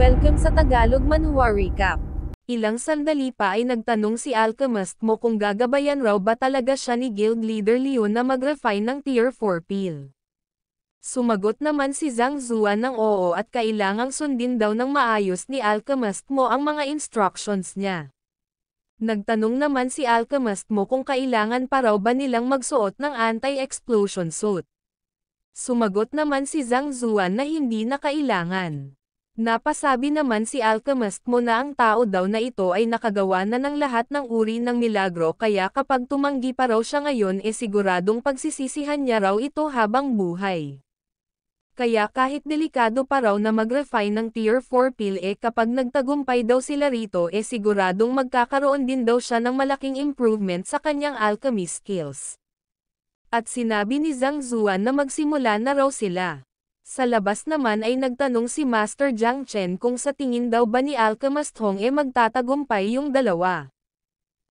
Welcome sa Tagalog Manhwa Recap. Ilang sandali pa ay nagtanong si Alchemist mo kung gagabayan raw ba talaga siya ni Guild Leader Leon na mag-refine ng Tier 4 pill. Sumagot naman si Zhang Zuan ng oo at kailangang sundin daw ng maayos ni Alchemist mo ang mga instructions niya. Nagtanong naman si Alchemist mo kung kailangan pa raw ba nilang magsuot ng anti-explosion suit. Sumagot naman si Zhang Zuan na hindi na kailangan. Napasabi naman si Alchemist mo na ang tao daw na ito ay nakagawa na ng lahat ng uri ng milagro kaya kapag tumanggi pa raw siya ngayon siguradong pagsisisihan niya raw ito habang buhay. Kaya kahit delikado pa raw na mag-refine ng Tier 4 pill kapag nagtagumpay daw sila rito siguradong magkakaroon din daw siya ng malaking improvement sa kanyang alchemy skills. At sinabi ni Zhang Zuan na magsimula na raw sila. Sa labas naman ay nagtanong si Master Jiang Chen kung sa tingin daw ba ni Alchemist Hong magtatagumpay yung dalawa.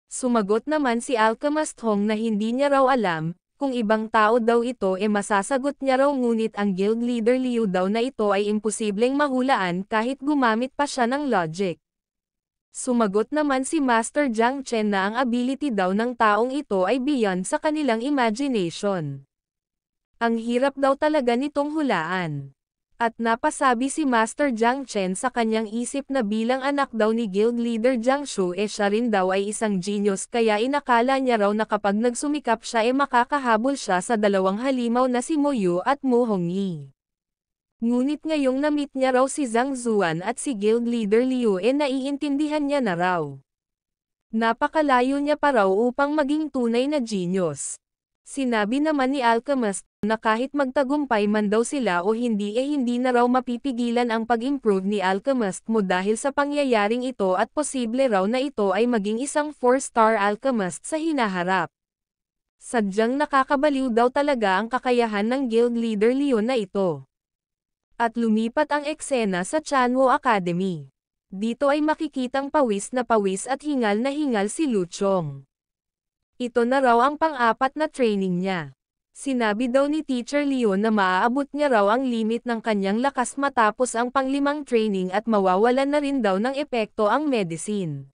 Sumagot naman si Alchemist Hong na hindi niya raw alam, kung ibang tao daw ito masasagot niya raw ngunit ang Guild Leader Liu daw na ito ay imposibleng mahulaan kahit gumamit pa siya ng logic. Sumagot naman si Master Jiang Chen na ang ability daw ng taong ito ay beyond sa kanilang imagination. Ang hirap daw talaga nitong hulaan. At napasabi si Master Jiang Chen sa kanyang isip na bilang anak daw ni Guild Leader Jiang Shu siya rin daw ay isang genius kaya inakala niya raw na kapag nagsumikap siya makakahabol siya sa dalawang halimaw na si Mo Yu at Mu Hongyi. Ngunit ngayong na-meet niya raw si Zhang Zuan at si Guild Leader Liu naiintindihan niya na raw. Napakalayo niya pa raw upang maging tunay na genius. Sinabi naman ni Alchemist na kahit magtagumpay man daw sila o hindi hindi na raw mapipigilan ang pag-improve ni Alchemist mo dahil sa pangyayaring ito at posible raw na ito ay maging isang 4-star Alchemist sa hinaharap. Sadyang nakakabaliw daw talaga ang kakayahan ng Guild Leader Leon na ito. At lumipat ang eksena sa Chanwo Academy. Dito ay makikitang pawis at hingal na hingal si Lu Chong. Ito na raw ang pang-apat na training niya. Sinabi daw ni Teacher Leon na maaabot niya raw ang limit ng kanyang lakas matapos ang pang-5 training at mawawalan na rin daw ng epekto ang medicine.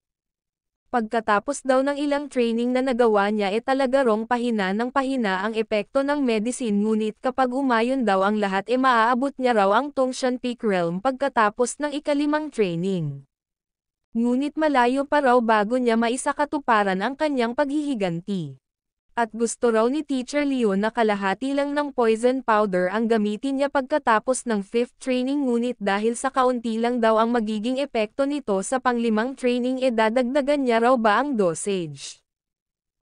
Pagkatapos daw ng ilang training na nagawa niya talaga rong pahina ng pahina ang epekto ng medicine ngunit kapag umayon daw ang lahat maaabot niya raw ang Tongshan Peak Realm pagkatapos ng ika-5 training. Ngunit malayo pa raw bago niya maisakatuparan ang kanyang paghihiganti. At gusto raw ni Teacher Leon na kalahati lang ng poison powder ang gamitin niya pagkatapos ng 5th training ngunit dahil sa kaunti lang daw ang magiging epekto nito sa pang-5 training dadagdagan niya raw ba ang dosage.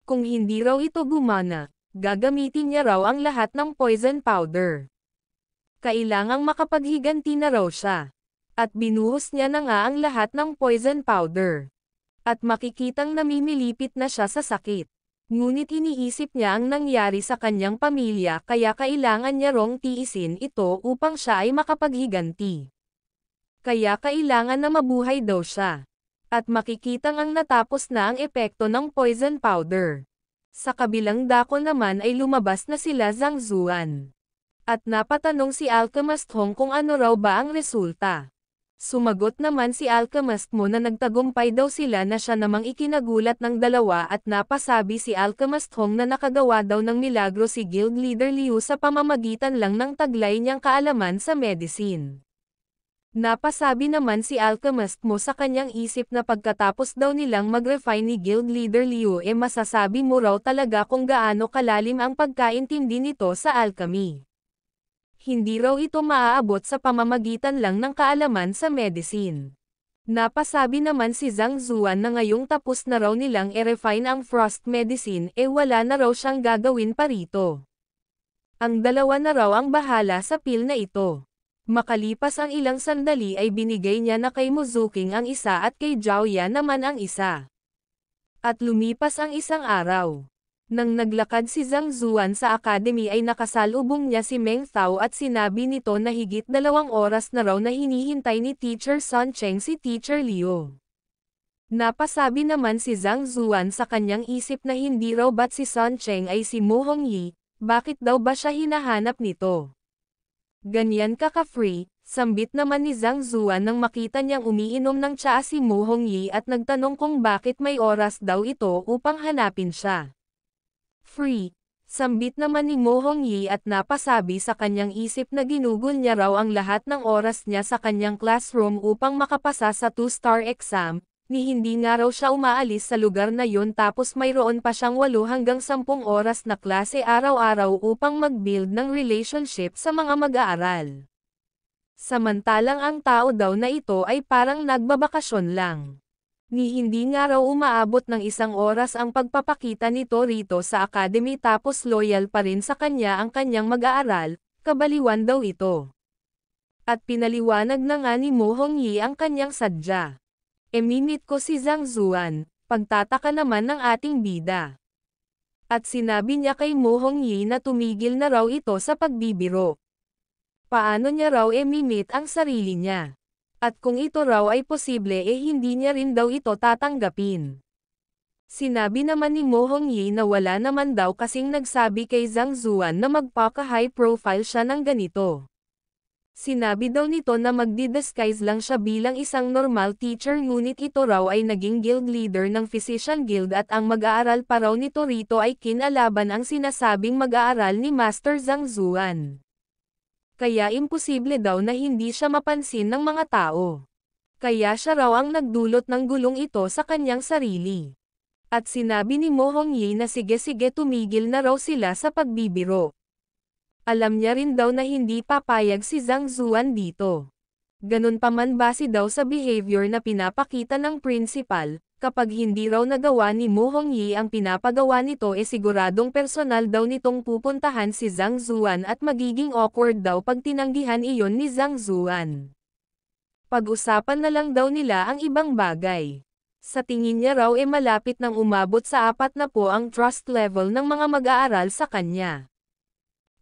Kung hindi raw ito gumana, gagamitin niya raw ang lahat ng poison powder. Kailangang makapaghiganti na raw siya. At binuhos niya na nga ang lahat ng poison powder. At makikitang namimilipit na siya sa sakit. Ngunit iniisip niya ang nangyari sa kanyang pamilya kaya kailangan niya rong tiisin ito upang siya ay makapaghiganti. Kaya kailangan na mabuhay daw siya. At makikitang ang natapos na ang epekto ng poison powder. Sa kabilang dako naman ay lumabas na sila Zhang Zuan. At napatanong si Alchemist Hong kung ano raw ba ang resulta. Sumagot naman si Alchemist mo na nagtagumpay daw sila na siya namang ikinagulat ng dalawa at napasabi si Alchemist Hong na nakagawa daw ng milagro si Guild Leader Liu sa pamamagitan lang ng taglay niyang kaalaman sa medicine. Napasabi naman si Alchemist mo sa kanyang isip na pagkatapos daw nilang mag-refine ni Guild Leader Liu masasabi mo raw talaga kung gaano kalalim ang pagkaintindi nito sa alchemy. Hindi raw ito maaabot sa pamamagitan lang ng kaalaman sa medicine. Napasabi naman si Zhang Zuan na ngayong tapos na raw nilang refine ang frost medicine wala na raw siyang gagawin pa rito. Ang dalawa na raw ang bahala sa pill na ito. Makalipas ang ilang sandali ay binigay niya na kay Muzuking ang isa at kay Zhao Yan naman ang isa. At lumipas ang isang araw. Nang naglakad si Zhang Zuan sa academy ay nakasalubong niya si Meng Thao at sinabi nito na higit 2 oras na raw na hinihintay ni Teacher Sun Cheng si Teacher Liu. Napasabi naman si Zhang Zuan sa kanyang isip na hindi raw ba't si Sun Cheng ay si Mu Hongyi, bakit daw ba siya hinahanap nito? Ganyan ka ka-free, Sambit naman ni Zhang Zuan nang makita niyang umiinom ng tsaa si Mo Hongyi at nagtanong kung bakit may oras daw ito upang hanapin siya. Free. Sambit naman ni Mo Hongyi at napasabi sa kanyang isip na ginugol niya raw ang lahat ng oras niya sa kanyang classroom upang makapasa sa 2-star exam, ni hindi nga raw siya umaalis sa lugar na yun tapos mayroon pa siyang 8 hanggang 10 oras na klase araw-araw upang mag-build ng relationship sa mga mag-aaral. Samantalang ang tao daw na ito ay parang nagbabakasyon lang. Ni hindi nga raw umaabot ng 1 oras ang pagpapakita nito rito sa academy tapos loyal pa rin sa kanya ang kanyang mag-aaral, kabaliwan daw ito. At pinaliwanag na nga ni Mo Hongyi ang kanyang sadya. Minit ko si Zhang Zuan, pagtataka naman ng ating bida. At sinabi niya kay Mo Hongyi na tumigil na raw ito sa pagbibiro. Paano niya raw minit ang sarili niya? At kung ito raw ay posible hindi niya rin daw ito tatanggapin. Sinabi naman ni Mo Hongyi na wala naman daw kasing nagsabi kay Zhang Zuan na magpaka-high profile siya ng ganito. Sinabi daw nito na magdi-disguise lang siya bilang isang normal teacher ngunit ito raw ay naging guild leader ng Physician Guild at ang mag-aaral pa raw nito rito ay kinalaban ang sinasabing mag-aaral ni Master Zhang Zuan. Kaya imposible daw na hindi siya mapansin ng mga tao. Kaya siya raw ang nagdulot ng gulong ito sa kanyang sarili. At sinabi ni Mo Hongyi na sige-sige tumigil na raw sila sa pagbibiro. Alam niya rin daw na hindi papayag si Zhang Zuan dito. Ganun pa man base daw sa behavior na pinapakita ng principal, kapag hindi raw nagawa ni Mo Hongyi ang pinapagawa nito siguradong personal daw nitong pupuntahan si Zhang Zuan at magiging awkward daw pag tinanggihan iyon ni Zhang Zuan. Pag-usapan na lang daw nila ang ibang bagay. Sa tingin niya raw malapit nang umabot sa 4 na po ang trust level ng mga mag-aaral sa kanya.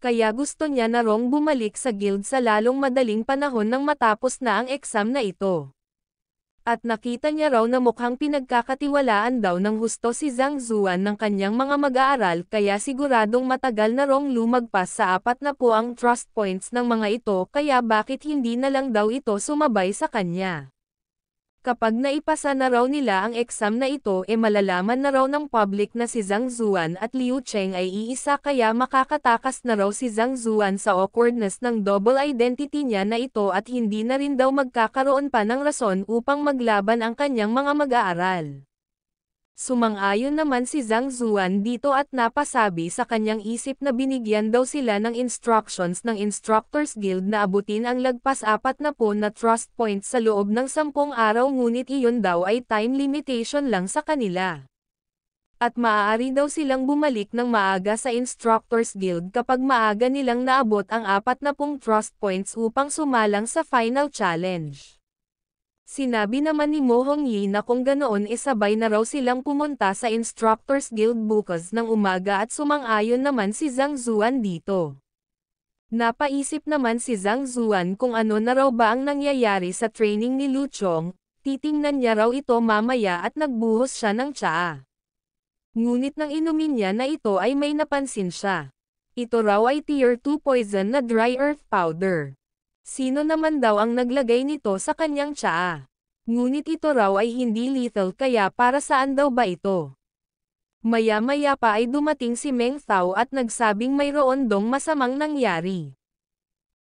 Kaya gusto niya na raw bumalik sa guild sa lalong madaling panahon nang matapos na ang exam na ito. At nakita niya raw na mukhang pinagkakatiwalaan daw ng husto si Zhang Zuan ng kanyang mga mag-aaral kaya siguradong matagal na raw lumagpas sa 4 na po ang trust points ng mga ito kaya bakit hindi na lang daw ito sumabay sa kanya. Kapag naipasa na raw nila ang exam na ito malalaman na raw ng public na si Zhang Zuan at Liu Cheng ay iisa kaya makakatakas na raw si Zhang Zuan sa awkwardness ng double identity niya na ito at hindi na rin daw magkakaroon pa ng rason upang maglaban ang kanyang mga mag-aaral. Sumang-ayon naman si Zhang Zuan dito at napasabi sa kanyang isip na binigyan daw sila ng instructions ng Instructors Guild na abutin ang lagpas 4 na po na trust points sa loob ng 10 araw ngunit iyon daw ay time limitation lang sa kanila. At maaari daw silang bumalik ng maaga sa Instructors Guild kapag maaga nilang naabot ang 4 na pong trust points upang sumalang sa final challenge. Sinabi naman ni Mo Hongyi na kung ganoon sabay na raw silang pumunta sa Instructors Guild bukas ng umaga at sumang-ayon naman si Zhang Zuan dito. Napaisip naman si Zhang Zuan kung ano na raw ba ang nangyayari sa training ni Lu Chong, titingnan niya raw ito mamaya at nagbuhos siya ng tsaa. Ngunit nang inumin niya na ito ay may napansin siya. Ito raw ay tier 2 poison na dry earth powder. Sino naman daw ang naglagay nito sa kanyang tsaa? Ngunit ito raw ay hindi lethal kaya para saan daw ba ito? Maya-maya pa ay dumating si Meng Thao at nagsabing mayroon dong masamang nangyari.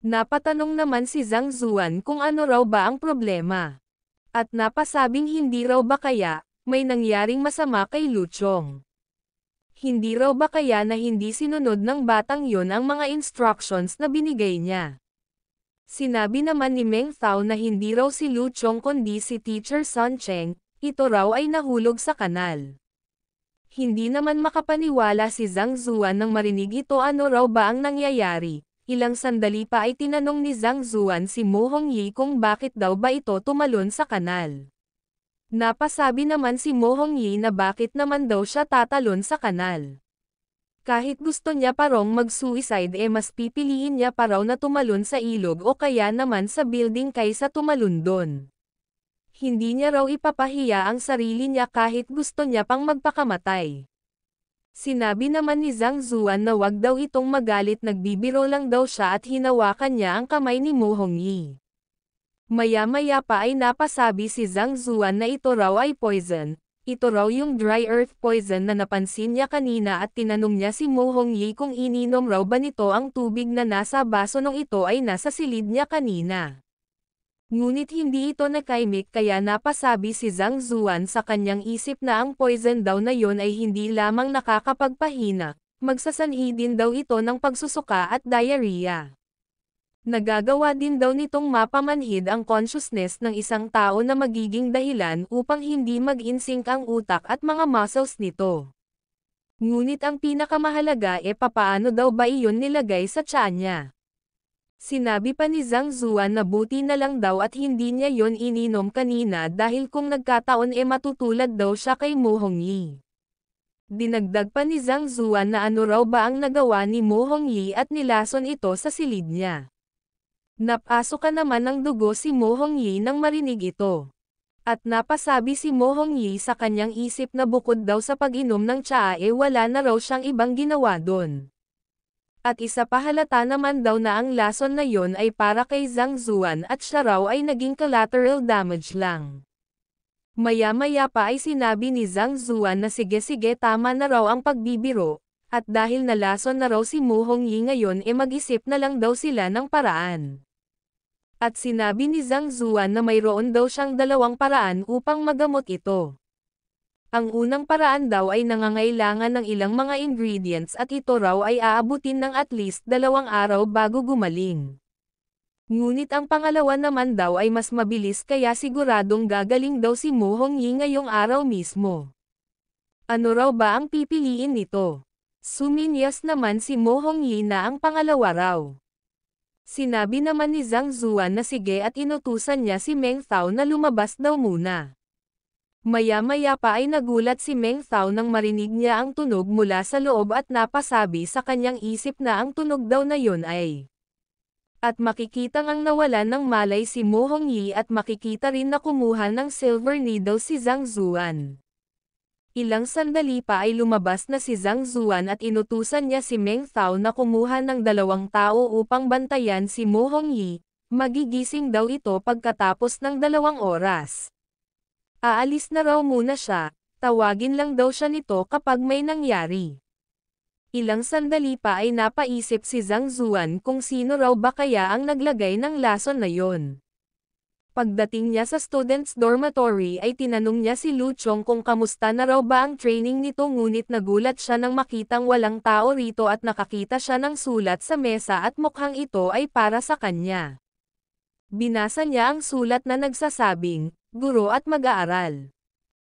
Napatanong naman si Zhang Zuan kung ano raw ba ang problema. At napasabing hindi raw ba kaya, may nangyaring masama kay Lu Chong. Hindi raw ba kaya na hindi sinunod ng batang yon ang mga instructions na binigay niya. Sinabi naman ni Meng Thao na hindi raw si Lu Chong kundi si Teacher Sun Cheng, ito raw ay nahulog sa kanal. Hindi naman makapaniwala si Zhang Zuan nang marinig ito ano raw ba ang nangyayari. Ilang sandali pa ay tinanong ni Zhang Zuan si Mo Hongyi kung bakit daw ba ito tumalon sa kanal. Napasabi naman si Mo Hongyi na bakit naman daw siya tatalon sa kanal. Kahit gusto niya pa raw mag-suicide mas pipiliin niya pa raw na tumalon sa ilog o kaya naman sa building kaysa tumalon doon. Hindi niya raw ipapahiya ang sarili niya kahit gusto niya pang magpakamatay. Sinabi naman ni Zhang Zuan na wag daw itong magalit nagbibiro lang daw siya at hinawakan niya ang kamay ni Mo Hongyi. Maya-maya pa ay napasabi si Zhang Zuan na ito raw ay poison. Ito raw yung dry earth poison na napansin niya kanina at tinanong niya si Mo Hongyi kung ininom raw ba nito ang tubig na nasa baso nung ito ay nasa silid niya kanina. Ngunit hindi ito nakaimik kaya napasabi si Zhang Zuan sa kanyang isip na ang poison daw na yon ay hindi lamang nakakapagpahina, magsasanhi din daw ito ng pagsusuka at diarrhea. Nagagawa din daw nitong mapamanhid ang consciousness ng isang tao na magiging dahilan upang hindi mag-in-sync ang utak at mga muscles nito. Ngunit ang pinakamahalaga papaano daw ba iyon nilagay sa tiyan niya? Sinabi pa ni Zhang Zuan na buti na lang daw at hindi niya yon ininom kanina dahil kung nagkataon matutulad daw siya kay Mo Hongyi. Dinagdag pa ni Zhang Zuan na ano raw ba ang nagawa ni Mo Hongyi at nilason ito sa silid niya. Napasok naman ng dugo si Mo Hongyi nang marinig ito. At napasabi si Mo Hongyi sa kanyang isip na bukod daw sa pag-inom ng tsaa wala na raw siyang ibang ginawa doon. At isa pa halata naman daw na ang lason na yon ay para kay Zhang Zuan at siya raw ay naging collateral damage lang. Maya-maya pa ay sinabi ni Zhang Zuan na sige tama na raw ang pagbibiro, at dahil nalason na raw si Mo Hongyi ngayon mag-isip na lang daw sila ng paraan. At sinabi ni Zhang Zuan na mayroon daw siyang dalawang paraan upang magamot ito. Ang unang paraan daw ay nangangailangan ng ilang mga ingredients at ito raw ay aabutin ng at least 2 araw bago gumaling. Ngunit ang pangalawa naman daw ay mas mabilis kaya siguradong gagaling daw si Mo Hongyi ngayong araw mismo. Ano raw ba ang pipiliin nito? Suminyas naman si Mo Hongyi na ang pangalawa raw. Sinabi naman ni Zhang Zuan na sige at inutusan niya si Meng Thao na lumabas daw muna. Maya-maya pa ay nagulat si Meng Thao nang marinig niya ang tunog mula sa loob at napasabi sa kanyang isip na ang tunog daw na yon ay. At makikitang ang nawalan ng malay si Mo Hongyi at makikita rin na kumuha ng silver needle si Zhang Zuan. Ilang sandali pa ay lumabas na si Zhang Zuan at inutusan niya si Meng Thao na kumuha ng 2 tao upang bantayan si Mo Hongyi, magigising daw ito pagkatapos ng 2 oras. Aalis na raw muna siya, tawagin lang daw siya nito kapag may nangyari. Ilang sandali pa ay napaisip si Zhang Zuan kung sino raw ba kaya ang naglagay ng lason na yon. Pagdating niya sa students' dormitory ay tinanong niya si Lu Chong kung kamusta na raw ba ang training nito ngunit nagulat siya nang makitang walang tao rito at nakakita siya ng sulat sa mesa at mukhang ito ay para sa kanya. Binasa niya ang sulat na nagsasabing, guro at mag-aaral.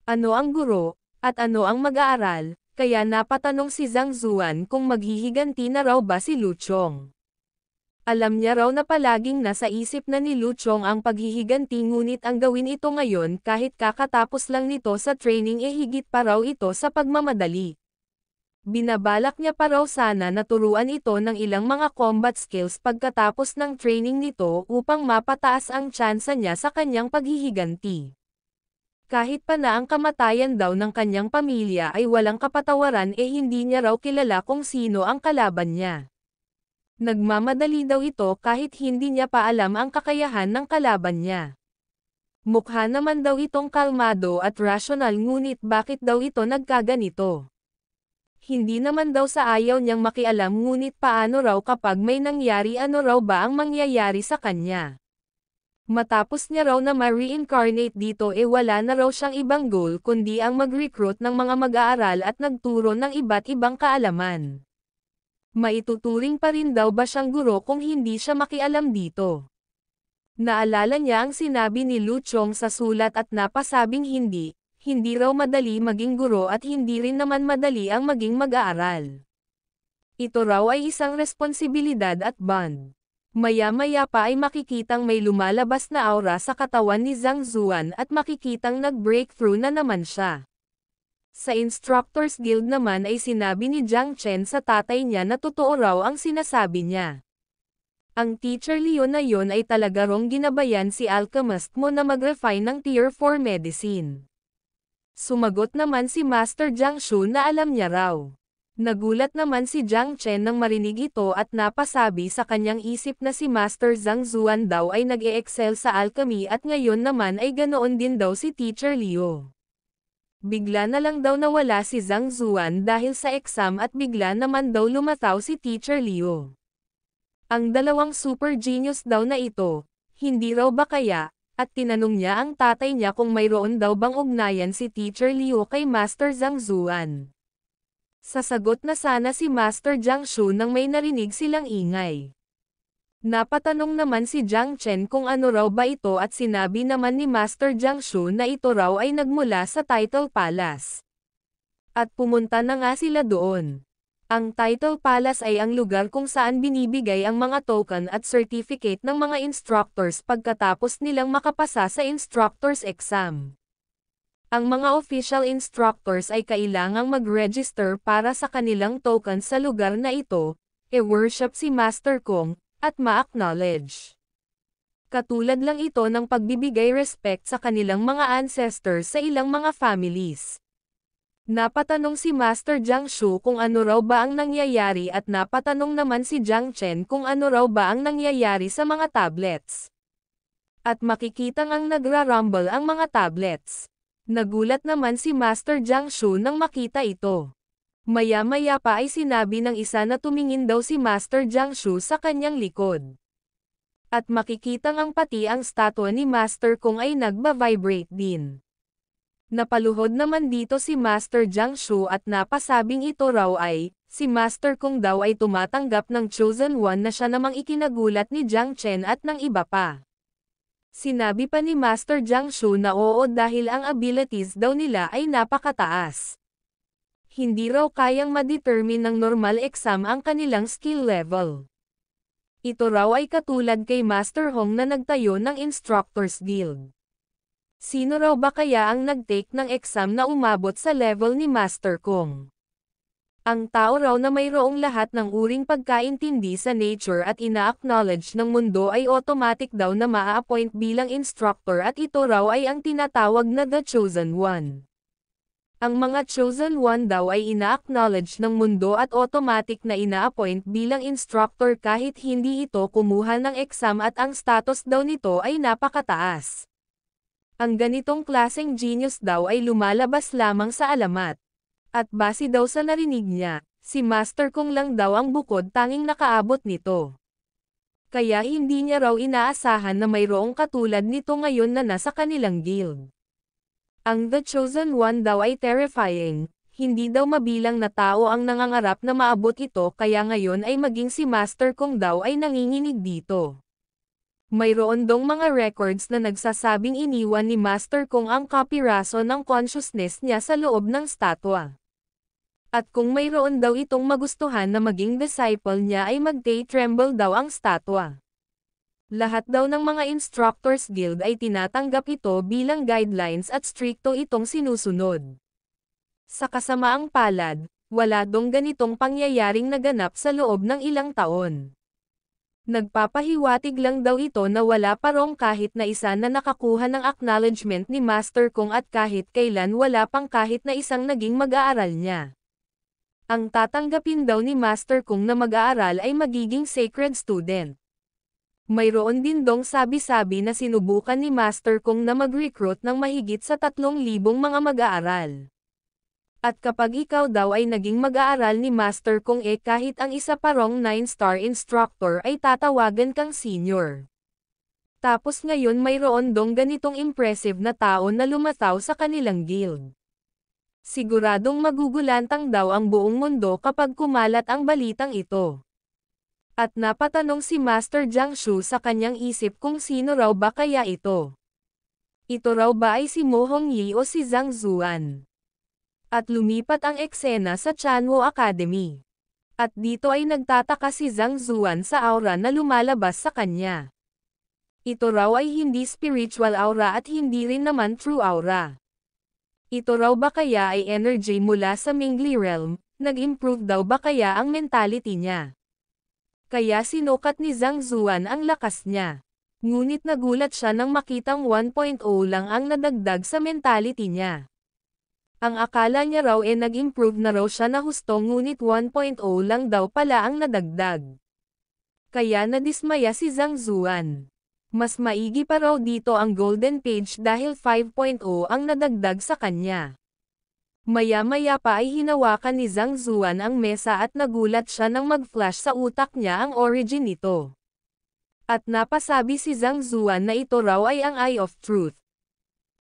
Ano ang guro, at ano ang mag-aaral, kaya napatanong si Zhang Zuan kung maghihiganti na raw ba si Lu Chong. Alam niya raw na palaging nasa isip na ni Lu Chong ang paghihiganti ngunit ang gawin ito ngayon kahit kakatapos lang nito sa training higit pa raw ito sa pagmamadali. Binabalak niya pa raw sana na turuan ito ng ilang mga combat skills pagkatapos ng training nito upang mapataas ang tsansa niya sa kanyang paghihiganti. Kahit pa na ang kamatayan daw ng kanyang pamilya ay walang kapatawaran hindi niya raw kilala kung sino ang kalaban niya. Nagmamadali daw ito kahit hindi niya pa alam ang kakayahan ng kalaban niya. Mukha naman daw itong kalmado at rasyonal ngunit bakit daw ito nagkaganito? Hindi naman daw sa ayaw niyang makialam ngunit paano raw kapag may nangyari ano raw ba ang mangyayari sa kanya? Matapos niya raw na ma-reincarnate dito wala na raw siyang ibang goal kundi ang mag-recruit ng mga mag-aaral at nagturo ng iba't ibang kaalaman. Maituturing pa rin daw ba siyang guro kung hindi siya makialam dito? Naalala niya ang sinabi ni Lu Chong sa sulat at napasabing hindi raw madali maging guro at hindi rin naman madali ang maging mag-aaral. Ito raw ay isang responsibilidad at bond. Maya-maya pa ay makikitang may lumalabas na aura sa katawan ni Zhang Zuan at makikitang nag-breakthrough na naman siya. Sa Instructors Guild naman ay sinabi ni Jiang Chen sa tatay niya na totoo raw ang sinasabi niya. Ang Teacher Leon na yon ay talaga rong ginabayan si Alchemist Mo na mag-refine ng Tier 4 medicine. Sumagot naman si Master Jiang Shu na alam niya raw. Nagulat naman si Jiang Chen nang marinig ito at napasabi sa kanyang isip na si Master Zhang Zuan daw ay nag-e-excel sa alchemy at ngayon naman ay ganoon din daw si Teacher Liu. Bigla na lang daw nawala si Zhang Zuan dahil sa exam at bigla naman daw lumataw si Teacher Liu. Ang dalawang super genius daw na ito, hindi raw ba kaya, at tinanong niya ang tatay niya kung mayroon daw bang ugnayan si Teacher Liu kay Master Zhang Zuan. Sasagot na sana si Master Jiang Shu nang may narinig silang ingay. Napatanong naman si Jiang Chen kung ano raw ba ito at sinabi naman ni Master Jiang Shu na ito raw ay nagmula sa Title Palace. At pumunta na nga sila doon. Ang Title Palace ay ang lugar kung saan binibigay ang mga token at certificate ng mga instructors pagkatapos nilang makapasa sa instructors exam. Ang mga official instructors ay kailangang mag-register para sa kanilang token sa lugar na ito, e-worship si Master Kong, at ma-acknowledge. Katulad lang ito ng pagbibigay respect sa kanilang mga ancestors sa ilang mga families. Napatanong si Master Jiang Shu kung ano raw ba ang nangyayari at napatanong naman si Jiang Chen kung ano raw ba ang nangyayari sa mga tablets. At makikitang ang nagra-rumble ang mga tablets. Nagulat naman si Master Jiang Shu nang makita ito. Maya-maya pa ay sinabi ng isa na tumingin daw si Master Jiang Shu sa kanyang likod. At makikitang ang pati ang statwa ni Master Kong ay nagba-vibrate din. Napaluhod naman dito si Master Jiang Shu at napasabing ito raw ay, si Master Kong daw ay tumatanggap ng Chosen One na siya namang ikinagulat ni Jiang Chen at ng iba pa. Sinabi pa ni Master Jiang Shu na oo dahil ang abilities daw nila ay napakataas. Hindi raw kayang ma-determine ng normal exam ang kanilang skill level. Ito raw ay katulad kay Master Hong na nagtayo ng Instructors Guild. Sino raw ba kaya ang nag-take ng exam na umabot sa level ni Master Kong? Ang tao raw na mayroong lahat ng uring pagkaintindi sa nature at ina-acknowledge ng mundo ay automatic daw na maa-appoint bilang instructor at ito raw ay ang tinatawag na The Chosen One. Ang mga Chosen One daw ay ina-acknowledge ng mundo at automatic na ina-appoint bilang instructor kahit hindi ito kumuha ng exam at ang status daw nito ay napakataas. Ang ganitong klaseng genius daw ay lumalabas lamang sa alamat. At base daw sa narinig niya, si Master Kong lang daw ang bukod tanging nakaabot nito. Kaya hindi niya raw inaasahan na mayroong katulad nito ngayon na nasa kanilang guild. Ang The Chosen One daw ay terrifying, hindi daw mabilang na tao ang nangangarap na maabot ito kaya ngayon ay maging si Master Kong daw ay nanginginig dito. Mayroon dong mga records na nagsasabing iniwan ni Master Kong ang kapiraso ng consciousness niya sa loob ng statwa. At kung mayroon daw itong magustuhan na maging disciple niya ay mag-tremble daw ang statwa. Lahat daw ng mga Instructors Guild ay tinatanggap ito bilang guidelines at strikto itong sinusunod. Sa kasamaang palad, wala dong ganitong pangyayaring naganap sa loob ng ilang taon. Nagpapahiwatig lang daw ito na wala pa rong kahit na isa na nakakuha ng acknowledgement ni Master Kong at kahit kailan wala pang kahit na isang naging mag-aaral niya. Ang tatanggapin daw ni Master Kong na mag-aaral ay magiging sacred student. Mayroon din dong sabi-sabi na sinubukan ni Master Kong na mag-recruit ng mahigit sa 3,000 mga mag-aaral. At kapag ikaw daw ay naging mag-aaral ni Master Kong kahit ang isa pa rong 9-star instructor ay tatawagan kang senior. Tapos ngayon mayroon dong ganitong impressive na tao na lumataw sa kanilang guild. Siguradong magugulantang daw ang buong mundo kapag kumalat ang balitang ito. At napatanong si Master Jiang Shu sa kanyang isip kung sino raw ba kaya ito. Ito raw ba ay si Mo Hongyi o si Zhang Zuan? At lumipat ang eksena sa Chanwo Academy. At dito ay nagtataka si Zhang Zuan sa aura na lumalabas sa kanya. Ito raw ay hindi spiritual aura at hindi rin naman true aura. Ito raw ba kaya ay energy mula sa Mingli Realm, nag-improve daw ba kaya ang mentality niya? Kaya sinukat ni Zhang Zuan ang lakas niya. Ngunit nagulat siya nang makitang 1.0 lang ang nadagdag sa mentality niya. Ang akala niya raw nag-improve na raw siya na husto ngunit 1.0 lang daw pala ang nadagdag. Kaya nadismaya si Zhang Zuan. Mas maigi pa raw dito ang golden page dahil 5.0 ang nadagdag sa kanya. Maya-maya pa ay hinawakan ni Zhang Zuan ang mesa at nagulat siya nang mag-flash sa utak niya ang origin nito. At napasabi si Zhang Zuan na ito raw ay ang Eye of Truth.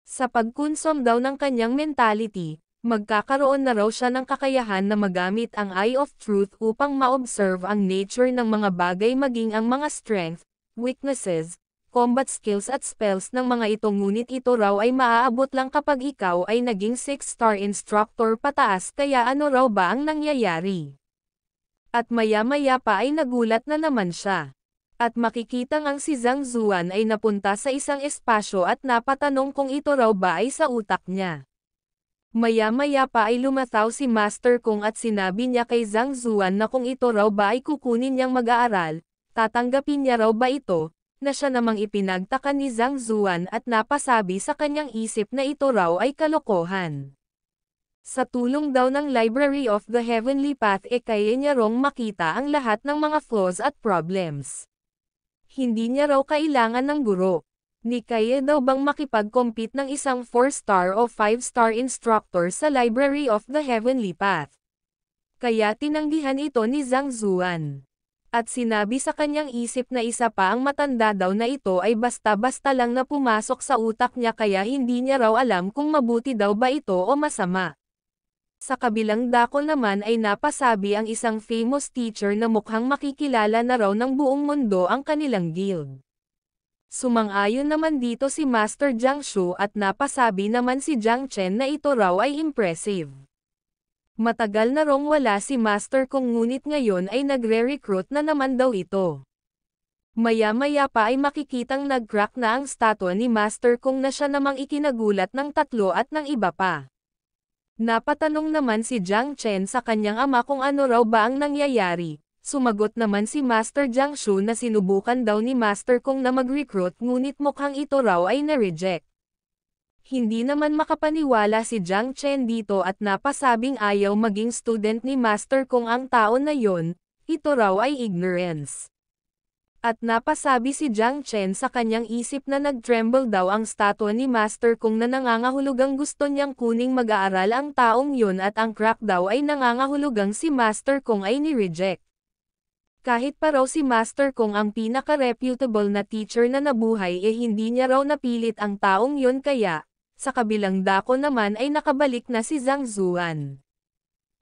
Sa pagkonsom daw ng kanyang mentality, magkakaroon na raw siya ng kakayahan na magamit ang Eye of Truth upang ma-observe ang nature ng mga bagay maging ang mga strength, weaknesses, combat skills at spells ng mga ito ngunit ito raw ay maaabot lang kapag ikaw ay naging 6-star instructor pataas kaya ano raw ba ang nangyayari? At maya-maya pa ay nagulat na naman siya. At makikitang ang si Zhang Zuan ay napunta sa isang espasyo at napatanong kung ito raw ba ay sa utak niya. Maya-maya pa ay lumataw si Master Kung at sinabi niya kay Zhang Zuan na kung ito raw ba ay kukunin niyang mag-aaral, tatanggapin niya raw ba ito, na siya namang ipinagtaka ni Zhang Zuan at napasabi sa kanyang isip na ito raw ay kalokohan. Sa tulong daw ng Library of the Heavenly Path kaya niya rong makita ang lahat ng mga flaws at problems. Hindi niya raw kailangan ng guro. Ni kaya daw bang makipag-compete ng isang 4-star o 5-star instructor sa Library of the Heavenly Path. Kaya tinanggihan ito ni Zhang Zuan. At sinabi sa kanyang isip na isa pa ang matanda daw na ito ay basta-basta lang na pumasok sa utak niya kaya hindi niya raw alam kung mabuti daw ba ito o masama. Sa kabilang dako naman ay napasabi ang isang famous teacher na mukhang makikilala na raw ng buong mundo ang kanilang guild. Sumang-ayon naman dito si Master Jiang Shu at napasabi naman si Jiang Chen na ito raw ay impressive. Matagal na rong wala si Master Kung ngunit ngayon ay nagre-recruit na naman daw ito. Maya-maya pa ay makikitang nag-crack na ang statwa ni Master Kung na siya namang ikinagulat ng tatlo at ng iba pa. Napatanong naman si Jiang Chen sa kanyang ama kung ano raw ba ang nangyayari. Sumagot naman si Master Jiang Shu na sinubukan daw ni Master Kung na mag-recruit ngunit mukhang ito raw ay na-reject. Hindi naman makapaniwala si Jiang Chen dito at napasabing ayaw maging student ni Master Kung ang tao na yon, ito raw ay ignorance. At napasabi si Jiang Chen sa kanyang isip na nag-tremble daw ang statwa ni Master Kung na nangangahulugang gusto niyang kuning mag-aaral ang taong yun at ang crack daw ay nangangahulugang si Master Kung ay ni-reject. Kahit pa raw si Master Kung ang pinaka-reputable na teacher na nabuhay hindi niya raw napilit ang taong yun kaya, sa kabilang dako naman ay nakabalik na si Zhang Zuan.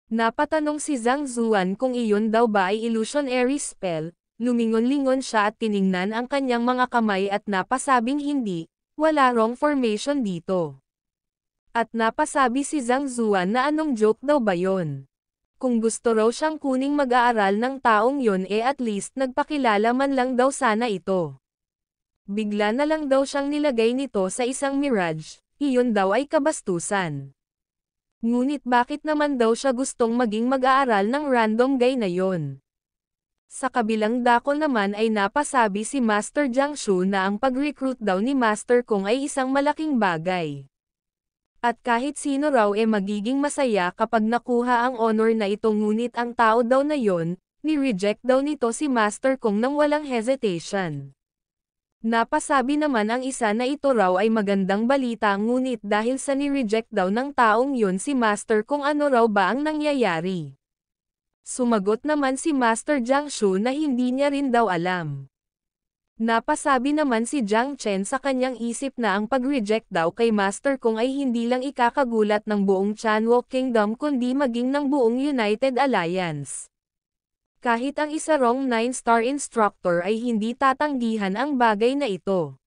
Napatanong si Zhang Zuan kung iyon daw ba ay illusionary spell. Lumingon-lingon siya at tiningnan ang kanyang mga kamay at napasabing hindi, wala wrong formation dito. At napasabi si Zhang Zuan na anong joke daw ba yon? Kung gusto raw siyang kuning mag-aaral ng taong yon at least nagpakilala man lang daw sana ito. Bigla na lang daw siyang nilagay nito sa isang mirage, iyon daw ay kabastusan. Ngunit bakit naman daw siya gustong maging mag-aaral ng random guy na yon? Sa kabilang dako naman ay napasabi si Master Jiang Shu na ang pag-recruit daw ni Master Kung ay isang malaking bagay. At kahit sino raw magiging masaya kapag nakuha ang honor na ito ngunit ang tao daw na yon, ni-reject daw nito si Master Kung nang walang hesitation. Napasabi naman ang isa na ito raw ay magandang balita ngunit dahil sa ni-reject daw ng taong yon si Master Kung ano raw ba ang nangyayari. Sumagot naman si Master Jiang Shu na hindi niya rin daw alam. Napasabi naman si Jiang Chen sa kanyang isip na ang pag-reject daw kay Master Kung ay hindi lang ikakagulat ng buong Chanwo Kingdom kundi maging ng buong United Alliance. Kahit ang isa rong 9-star instructor ay hindi tatanggihan ang bagay na ito.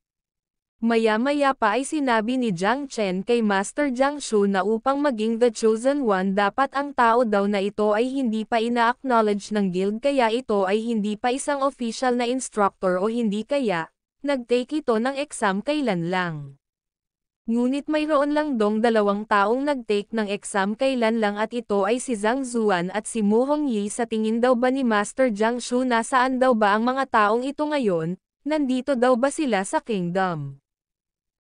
Maya-maya pa ay sinabi ni Jiang Chen kay Master Jiang Shu na upang maging the chosen one dapat ang tao daw na ito ay hindi pa ina-acknowledge ng guild kaya ito ay hindi pa isang official na instructor o hindi kaya, nag-take ito ng exam kailan lang. Ngunit mayroon lang dong 2 taong nag-take ng exam kailan lang at ito ay si Zhang Zuan at si Mu Hongyi sa tingin daw ba ni Master Jiang Shu nasaan daw ba ang mga taong ito ngayon, nandito daw ba sila sa kingdom?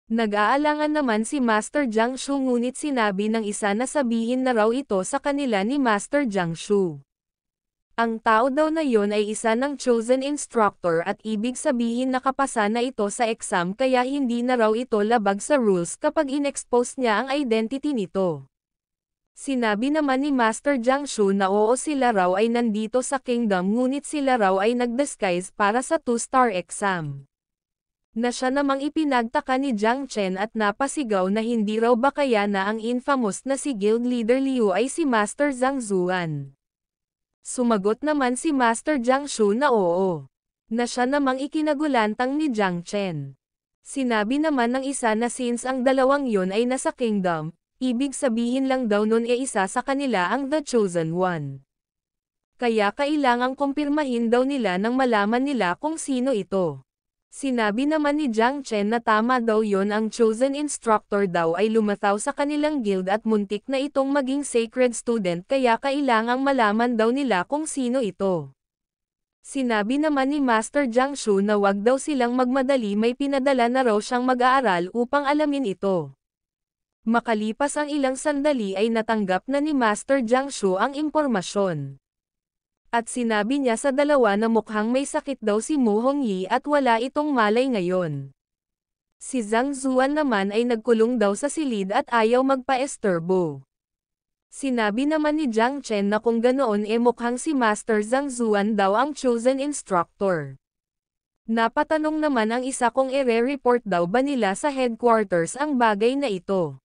Nag-aalangan naman si Master Jiang Shu ngunit sinabi ng isa na sabihin na raw ito sa kanila ni Master Jiang Shu. Ang tao daw na yon ay isa ng chosen instructor at ibig sabihin nakapasa na ito sa exam kaya hindi na raw ito labag sa rules kapag inexpose niya ang identity nito. Sinabi naman ni Master Jiang Shu na oo sila raw ay nandito sa kingdom ngunit sila raw ay nag-disguise para sa 2-star exam. Na siya namang ipinagtaka ni Jiang Chen at napasigaw na hindi raw ba kaya na ang infamous na si Guild Leader Liu ay si Master Zhang Zuan. Sumagot naman si Master Jiang Shu na oo. Na siya namang ikinagulantang ni Jiang Chen. Sinabi naman ng isa na since ang dalawang yon ay nasa kingdom, ibig sabihin lang daw nun isa sa kanila ang The Chosen One. Kaya kailangang kumpirmahin daw nila nang malaman nila kung sino ito. Sinabi naman ni Jiang Chen na tama daw yon ang chosen instructor daw ay lumataw sa kanilang guild at muntik na itong maging sacred student kaya kailangang malaman daw nila kung sino ito. Sinabi naman ni Master Jiang Shu na wag daw silang magmadali may pinadala na raw siyang mag-aaral upang alamin ito. Makalipas ang ilang sandali ay natanggap na ni Master Jiang Shu ang impormasyon. At sinabi niya sa dalawa na mukhang may sakit daw si Mo Hongyi at wala itong malay ngayon. Si Zhang Zuan naman ay nagkulong daw sa silid at ayaw magpa-estorbo. Sinabi naman ni Jiang Chen na kung ganoon mukhang si Master Zhang Zuan daw ang chosen instructor. Napatanong naman ang isa kung ire-report daw ba nila sa headquarters ang bagay na ito.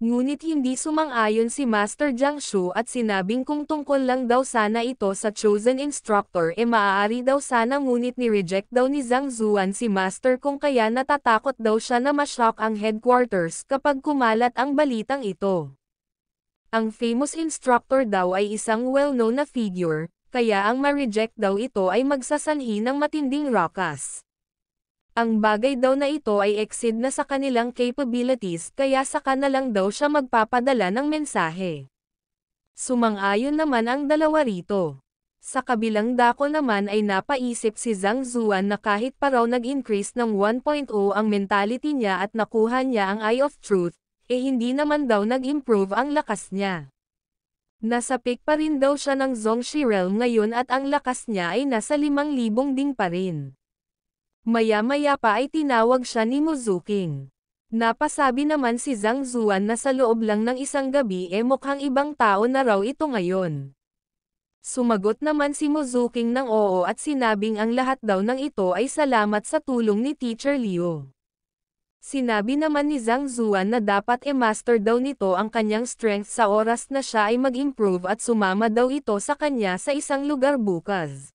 Ngunit hindi sumang-ayon si Master Jiang Shu at sinabing kung tungkol lang daw sana ito sa chosen instructor maaari daw sana ngunit ni-reject daw ni Zhang Zuan si Master kung kaya natatakot daw siya na ma-shock ang headquarters kapag kumalat ang balitang ito. Ang famous instructor daw ay isang well-known na figure, kaya ang ma-reject daw ito ay magsasanhi ng matinding ruckus. Ang bagay daw na ito ay exceed na sa kanilang capabilities kaya saka na lang daw siya magpapadala ng mensahe. Sumang-ayon naman ang dalawa rito. Sa kabilang dako naman ay napaisip si Zhang Zuan na kahit pa raw nag-increase ng 1.0 ang mentality niya at nakuha niya ang Eye of Truth, hindi naman daw nag-improve ang lakas niya. Nasa peak pa rin daw siya ng Zhongxi Realm ngayon at ang lakas niya ay nasa 5,000 ding pa rin. Maya-maya pa ay tinawag siya ni Muzuking. Napasabi naman si Zhang Zuan na sa loob lang ng isang gabi mukhang ibang tao na raw ito ngayon. Sumagot naman si Muzuking ng oo at sinabing ang lahat daw ng ito ay salamat sa tulong ni Teacher Liu. Sinabi naman ni Zhang Zuan na dapat master daw nito ang kanyang strength sa oras na siya ay mag-improve at sumama daw ito sa kanya sa isang lugar bukas.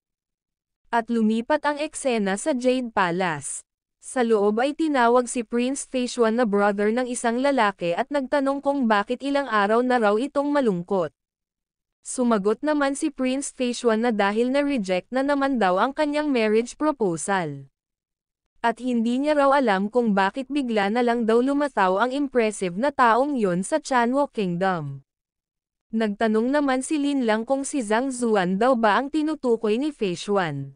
At lumipat ang eksena sa Jade Palace. Sa loob ay tinawag si Prince Feishuan na brother ng isang lalaki at nagtanong kung bakit ilang araw na raw itong malungkot. Sumagot naman si Prince Feishuan na dahil na-reject na naman daw ang kanyang marriage proposal. At hindi niya raw alam kung bakit bigla na lang daw lumataw ang impressive na taong yon sa Chanwo Kingdom. Nagtanong naman si Lin Lang kung si Zhang Zuan daw ba ang tinutukoy ni Feishuan.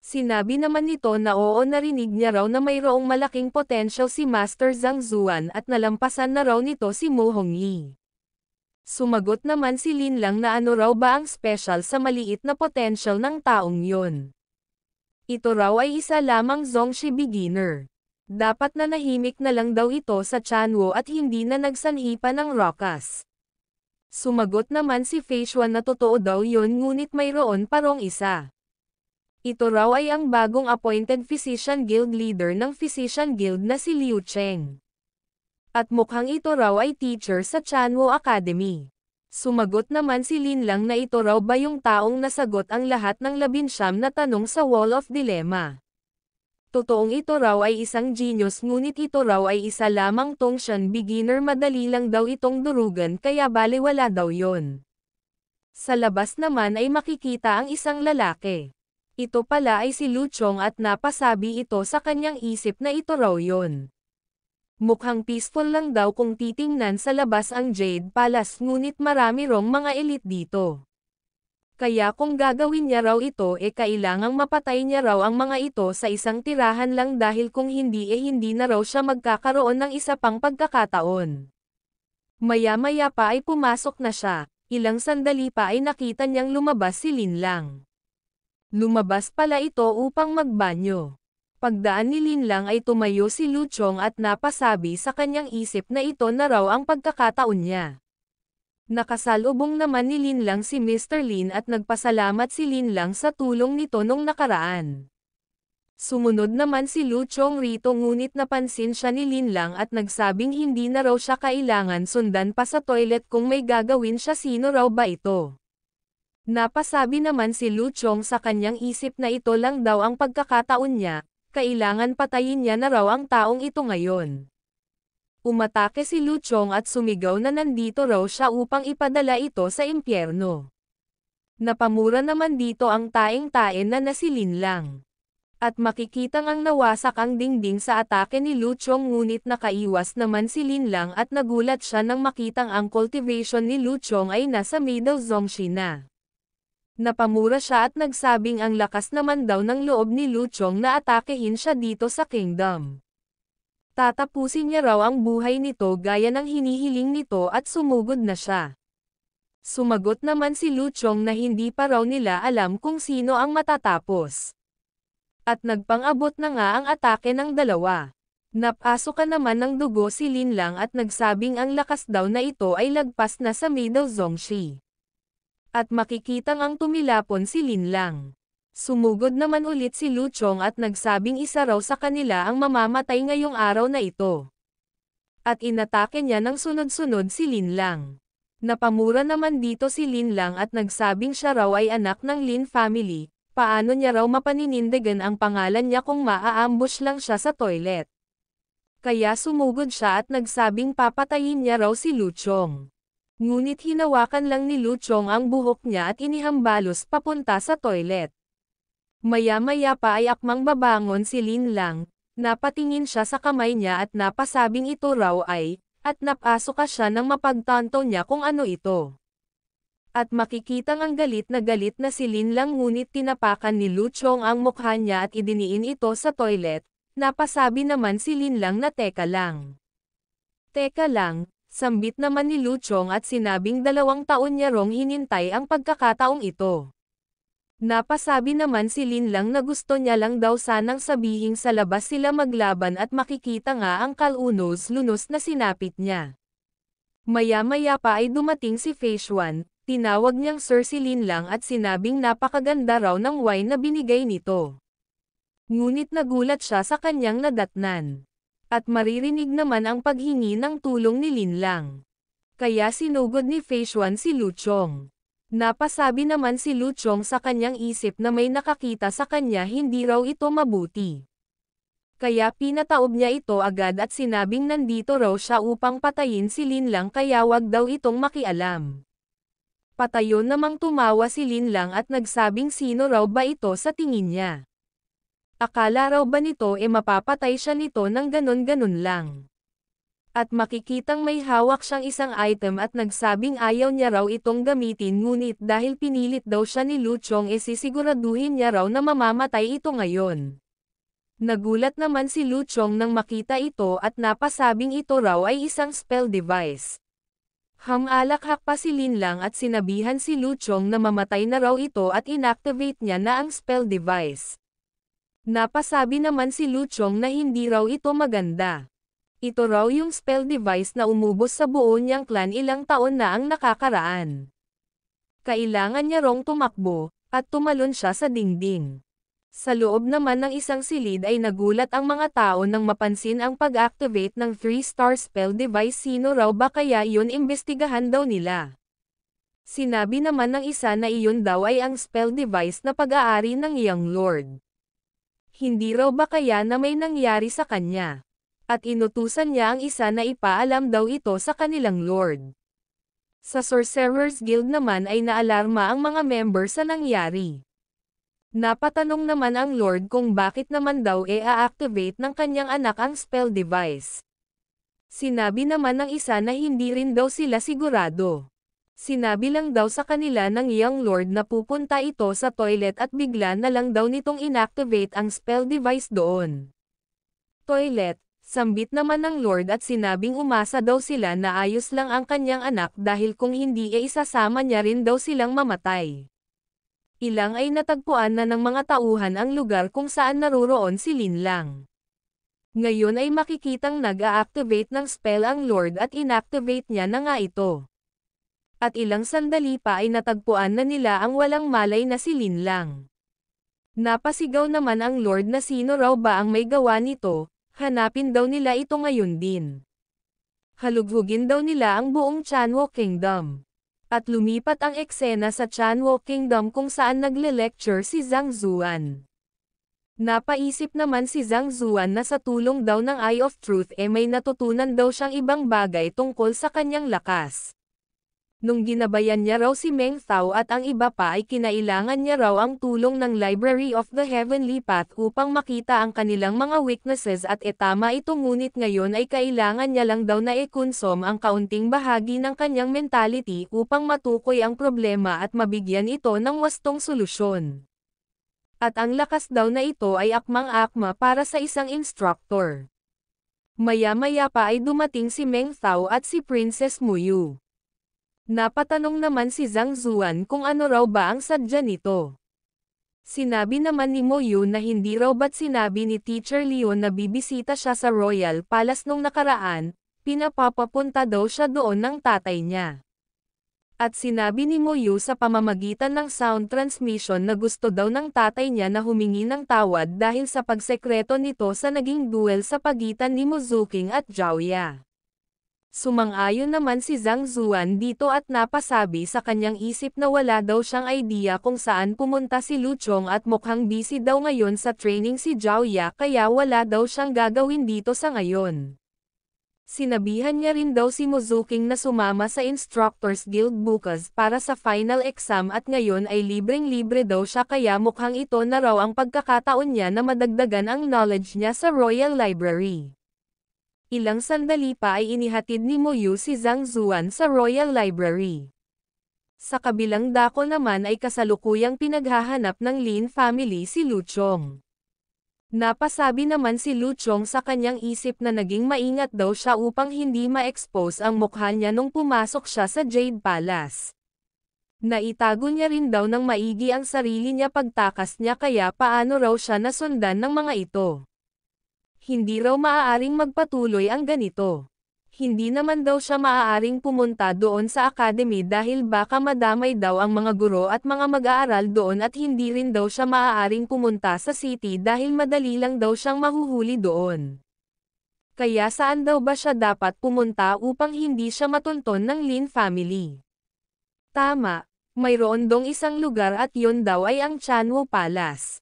Sinabi naman nito na oo narinig niya raw na mayroong malaking potential si Master Zhang Zuan at nalampasan na raw nito si Mo Hongyi. Sumagot naman si Lin Lang na ano raw ba ang special sa maliit na potential ng taong yon. Ito raw ay isa lamang Zhongxi beginner. Dapat na nahimik na lang daw ito sa Chanwo at hindi na nagsanhi pa ng ruckus. Sumagot naman si Feishuan na totoo daw yon ngunit mayroon parong isa. Ito raw ay ang bagong appointed Physician Guild leader ng Physician Guild na si Liu Cheng. At mukhang ito raw ay teacher sa Chanwo Academy. Sumagot naman si Lin Lang na ito raw ba yung taong nasagot ang lahat ng 19 na tanong sa Wall of Dilemma. Totoong ito raw ay isang genius ngunit ito raw ay isa lamang Tongshan beginner madali lang daw itong durugan kaya balewala daw yon. Sa labas naman ay makikita ang isang lalaki. Ito pala ay si Lu Chong at napasabi ito sa kanyang isip na ito raw yon. Mukhang peaceful lang daw kung titingnan sa labas ang Jade Palace ngunit marami rong mga elite dito. Kaya kung gagawin niya raw ito kailangang mapatay niya raw ang mga ito sa isang tirahan lang dahil kung hindi hindi na raw siya magkakaroon ng isa pang pagkakataon. Maya-maya pa ay pumasok na siya, ilang sandali pa ay nakita niyang lumabas si Linlang. Lumabas pala ito upang magbanyo. Pagdaan ni Linlang ay tumayo si Luchong at napasabi sa kanyang isip na ito na raw ang pagkakataon niya. Nakasalubong naman ni Linlang si Mr. Lin at nagpasalamat si Linlang sa tulong nito nung nakaraan. Sumunod naman si Luchong rito ngunit napansin siya ni Linlang at nagsabing hindi na raw siya kailangan sundan pa sa toilet kung may gagawin siya. Sino raw ba ito? Napasabi naman si Luchong sa kanyang isip na ito lang daw ang pagkakataon niya, kailangan patayin niya na raw ang taong ito ngayon. Umatake si Luchong at sumigaw na nandito raw siya upang ipadala ito sa impyerno. Napamura naman dito ang taing-tae na si Linlang. At makikitang ang nawasak ang dingding sa atake ni Luchong ngunit nakaiwas naman si Linlang at nagulat siya nang makitang ang cultivation ni Luchong ay nasa Middle Zongshi na. Napamura siya at nagsabing ang lakas naman daw ng loob ni Luchong na atakehin siya dito sa kingdom. Tatapusin niya raw ang buhay nito gaya ng hinihiling nito at sumugod na siya. Sumagot naman si Luchong na hindi pa raw nila alam kung sino ang matatapos. At nagpang-abot na nga ang atake ng dalawa. Napasukan naman ng dugo si Linlang at nagsabing ang lakas daw na ito ay lagpas na sa Middle Zongshi. At makikitang ang tumilapon si Linlang. Sumugod naman ulit si Luchong at nagsabing isa raw sa kanila ang mamamatay ngayong araw na ito. At inatake niya ng sunod-sunod si Linlang. Napamura naman dito si Linlang at nagsabing siya raw ay anak ng Lin family, paano niya raw mapaninindigan ang pangalan niya kung maa-ambush lang siya sa toilet. Kaya sumugod siya at nagsabing papatayin niya raw si Luchong. Ngunit hinawakan lang ni Luchong ang buhok niya at inihambalos papunta sa toilet. Maya-maya pa ay akmang babangon si Linlang, napatingin siya sa kamay niya at napasabing ito raw ay, at napasok siya nang mapagtanto niya kung ano ito. At makikitang ang galit na si Linlang ngunit tinapakan ni Luchong ang mukha niya at idiniin ito sa toilet, napasabi naman si Linlang na teka lang. Teka lang, sambit naman ni Luchong at sinabing 2 taon niya rong hinintay ang pagkakataong ito. Napasabi naman si Linlang na gusto niya lang daw sanang sabihing sa labas sila maglaban at makikita nga ang kalunos-lunos na sinapit niya. Maya-maya pa ay dumating si Feishuan, tinawag niyang Sir si Linlang at sinabing napakaganda raw ng wine na binigay nito. Ngunit nagulat siya sa kanyang nadatnan. At maririnig naman ang paghingi ng tulong ni Linlang. Kaya sinugod ni Feishuan si Luchong. Napasabi naman si Luchong sa kanyang isip na may nakakita sa kanya hindi raw ito mabuti. Kaya pinataob niya ito agad at sinabing nandito raw siya upang patayin si Linlang kaya wag daw itong makialam. Patayon namang tumawa si Linlang at nagsabing sino raw ba ito sa tingin niya. Akala raw ba nito mapapatay siya nito ng ganon-ganon lang. At makikitang may hawak siyang isang item at nagsabing ayaw niya raw itong gamitin ngunit dahil pinilit daw siya ni Luchong sisiguraduhin niya raw na mamamatay ito ngayon. Nagulat naman si Luchong nang makita ito at napasabing ito raw ay isang spell device. Hamalakhak pa si Linlang at sinabihan si Luchong na mamatay na raw ito at inactivate niya na ang spell device. Napasabi naman si Luchong na hindi raw ito maganda. Ito raw yung spell device na umubos sa buo niyang clan ilang taon na ang nakakaraan. Kailangan niya rong tumakbo, at tumalon siya sa dingding. Sa loob naman ng isang silid ay nagulat ang mga tao nang mapansin ang pag-activate ng 3-star spell device. Sino raw ba kaya yun? Imbestigahan daw nila. Sinabi naman ng isa na iyon daw ay ang spell device na pag-aari ng Young Lord. Hindi raw ba kaya na may nangyari sa kanya? At inutusan niya ang isa na ipaalam daw ito sa kanilang lord. Sa Sorcerer's Guild naman ay naalarma ang mga member sa nangyari. Napatanong naman ang lord kung bakit naman daw a-activate ng kanyang anak ang spell device. Sinabi naman ng isa na hindi rin daw sila sigurado. Sinabi lang daw sa kanila ng Young Lord na pupunta ito sa toilet at bigla na lang daw nitong inactivate ang spell device doon. Toilet, sambit naman ng Lord at sinabing umasa daw sila na ayos lang ang kanyang anak dahil kung hindi isasama niya rin daw silang mamatay. Ilang ay natagpuan na ng mga tauhan ang lugar kung saan naroroon si Lin Lang. Ngayon ay makikitang nag-a-activate ng spell ang Lord at inactivate niya na nga ito. At ilang sandali pa ay natagpuan na nila ang walang malay na si Lin Lang. Napasigaw naman ang Lord na sino raw ba ang may gawa nito, hanapin daw nila ito ngayon din. Halughugin daw nila ang buong Chanwo Kingdom. At lumipat ang eksena sa Chanwo Kingdom kung saan nagle-lecture si Zhang Zuan. Napaisip naman si Zhang Zuan na sa tulong daw ng Eye of Truth may natutunan daw siyang ibang bagay tungkol sa kanyang lakas. Nung ginabayan niya raw si Meng Thao at ang iba pa ay kinailangan niya raw ang tulong ng Library of the Heavenly Path upang makita ang kanilang mga weaknesses at tama ito ngunit ngayon ay kailangan niya lang daw na i-consume ang kaunting bahagi ng kanyang mentality upang matukoy ang problema at mabigyan ito ng wastong solusyon. At ang lakas daw na ito ay akmang-akma para sa isang instructor. Maya-maya pa ay dumating si Meng Thao at si Princess Muyu. Napatanong naman si Zhang Zuan kung ano raw ba ang sadya nito. Sinabi naman ni Mo Yu na hindi raw ba't sinabi ni Teacher Leon na bibisita siya sa Royal Palace nung nakaraan, pinapapapunta daw siya doon ng tatay niya. At sinabi ni Mo Yu sa pamamagitan ng sound transmission na gusto daw ng tatay niya na humingi ng tawad dahil sa pagsekreto nito sa naging duel sa pagitan ni Mo Zuking at Zhao Ya. Sumang-ayon naman si Zhang Zuan dito at napasabi sa kanyang isip na wala daw siyang idea kung saan pumunta si Lu Chong at mukhang busy daw ngayon sa training si Zhao Ya kaya wala daw siyang gagawin dito sa ngayon. Sinabihan niya rin daw si Mo Zuking na sumama sa Instructors Guild bukas para sa final exam at ngayon ay libreng-libre daw siya kaya mukhang ito na raw ang pagkakataon niya na madagdagan ang knowledge niya sa Royal Library. Ilang sandali pa ay inihatid ni Mo Yu si Zhang Zuan sa Royal Library. Sa kabilang dako naman ay kasalukuyang pinaghahanap ng Lin family si Lu Chong. Napasabi naman si Lu Chong sa kanyang isip na naging maingat daw siya upang hindi ma-expose ang mukha niya nung pumasok siya sa Jade Palace. Naitago niya rin daw ng maigi ang sarili niya pagtakas niya kaya paano raw siya nasundan ng mga ito. Hindi raw maaaring magpatuloy ang ganito. Hindi naman daw siya maaaring pumunta doon sa academy dahil baka madamay daw ang mga guro at mga mag-aaral doon at hindi rin daw siya maaaring pumunta sa city dahil madali lang daw siyang mahuhuli doon. Kaya saan daw ba siya dapat pumunta upang hindi siya matunton ng Lin family? Tama, mayroon dong isang lugar at yon daw ay ang Chanwo Palace.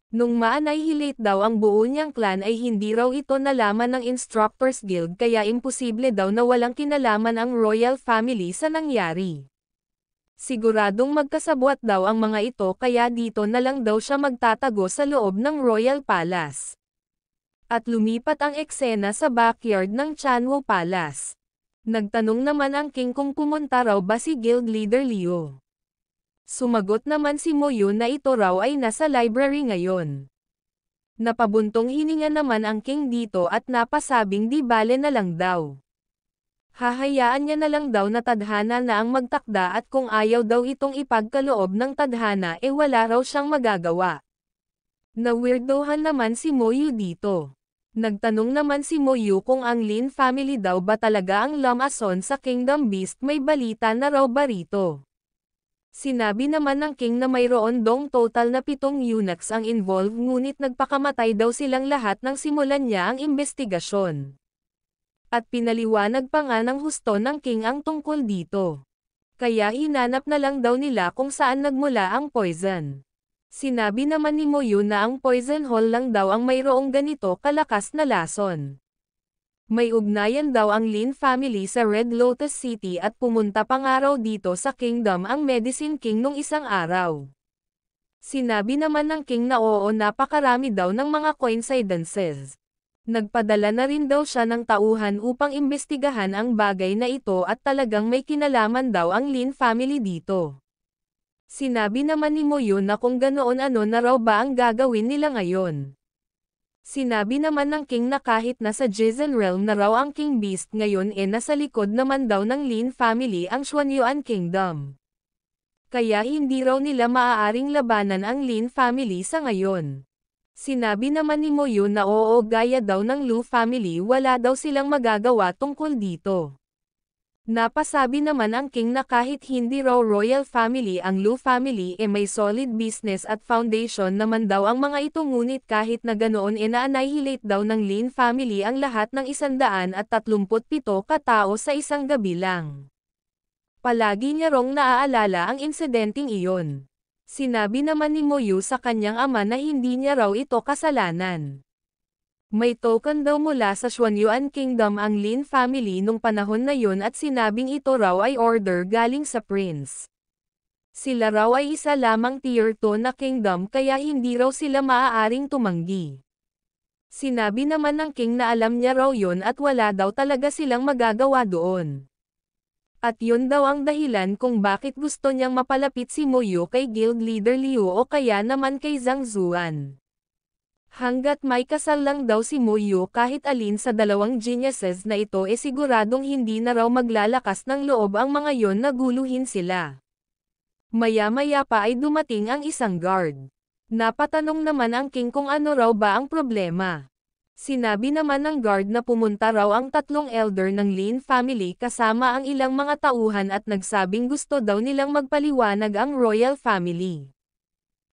Nung ma-annihilate daw ang buo niyang clan ay hindi raw ito nalaman ng Instructors Guild kaya imposible daw na walang kinalaman ang royal family sa nangyari. Siguradong magkasabwat daw ang mga ito kaya dito na lang daw siya magtatago sa loob ng Royal Palace. At lumipat ang eksena sa backyard ng Chanwo Palace. Nagtanong naman ang king kung pumunta raw ba si Guild Leader Liu. Sumagot naman si Mo Yu na ito raw ay nasa library ngayon. Napabuntong hininga naman ang king dito at napasabing di bale na lang daw. Hahayaan niya na lang daw na tadhana na ang magtakda at kung ayaw daw itong ipagkaloob ng tadhana wala raw siyang magagawa. Na-weirdohan naman si Mo Yu dito. Nagtanong naman si Mo Yu kung ang Lin family daw ba talaga ang Lamason sa Kingdom Beast may balita na raw ba rito. Sinabi naman ng king na mayroon dong total na 7 eunuchs ang involved ngunit nagpakamatay daw silang lahat nang simulan niya ang investigasyon. At pinaliwanag pa nga ng husto ng king ang tungkol dito. Kaya hinanap na lang daw nila kung saan nagmula ang poison. Sinabi naman ni Mo Yu na ang poison hall lang daw ang mayroong ganito kalakas na lason. May ugnayan daw ang Lin family sa Red Lotus City at pumunta pa nga raw dito sa kingdom ang Medicine King nung isang araw. Sinabi naman ng king na oo napakarami daw ng mga coincidences. Nagpadala na rin daw siya ng tauhan upang imbestigahan ang bagay na ito at talagang may kinalaman daw ang Lin family dito. Sinabi naman ni Moyo na kung ganoon ano na raw ba ang gagawin nila ngayon. Sinabi naman ng King na kahit nasa Jizen Realm na raw ang King Beast ngayon nasa likod naman daw ng Lin family ang Xuanyuan Kingdom. Kaya hindi raw nila maaaring labanan ang Lin family sa ngayon. Sinabi naman ni Moyo na oo gaya daw ng Lu family wala daw silang magagawa tungkol dito. Napasabi naman ang King na kahit hindi raw royal family ang Lu family may solid business at foundation naman daw ang mga ito ngunit kahit na ganoon na-annihilate daw ng Lin family ang lahat ng 137 katao sa isang gabi lang. Palagi niya rong naaalala ang insidenteng iyon. Sinabi naman ni Moyo sa kanyang ama na hindi niya raw ito kasalanan. May token daw mula sa Xuanyuan Kingdom ang Lin family nung panahon na yun at sinabing ito raw ay order galing sa prince. Sila raw ay isa lamang tier 2 na kingdom kaya hindi raw sila maaaring tumanggi. Sinabi naman ng king na alam niya raw yun at wala daw talaga silang magagawa doon. At yun daw ang dahilan kung bakit gusto niyang mapalapit si Moyo kay guild leader Liu o kaya naman kay Zhang Zuan. Hanggat may kasal lang daw si Moyo kahit alin sa dalawang geniuses na ito siguradong hindi na raw maglalakas ng loob ang mga yon na guluhin sila. Maya-maya pa ay dumating ang isang guard. Napatanong naman ang king kung ano raw ba ang problema. Sinabi naman ng guard na pumunta raw ang 3 elder ng Lin family kasama ang ilang mga tauhan at nagsabing gusto daw nilang magpaliwanag ang royal family.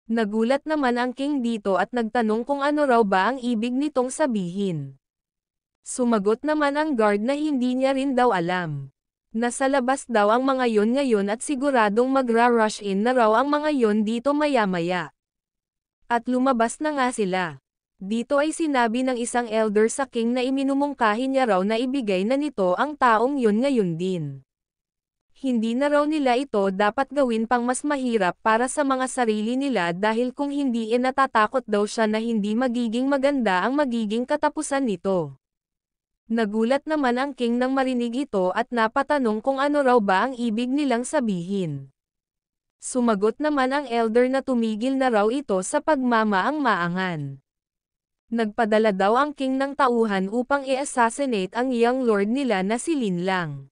Nagulat naman ang king dito at nagtanong kung ano raw ba ang ibig nitong sabihin. Sumagot naman ang guard na hindi niya rin daw alam. Nasa labas daw ang mga yon ngayon at siguradong magra-rush in na raw ang mga yon dito maya-maya. At lumabas na nga sila. Dito ay sinabi ng isang elder sa king na iminumungkahi niya raw na ibigay na nito ang taong yun ngayon din. Hindi na raw nila ito dapat gawin pang mas mahirap para sa mga sarili nila dahil kung hindi natatakot daw siya na hindi magiging maganda ang magiging katapusan nito. Nagulat naman ang king nang marinig ito at napatanong kung ano raw ba ang ibig nilang sabihin. Sumagot naman ang elder na tumigil na raw ito sa pagmamaang-maangan. Nagpadala daw ang king ng tauhan upang i-assassinate ang young lord nila na si Lin Lang.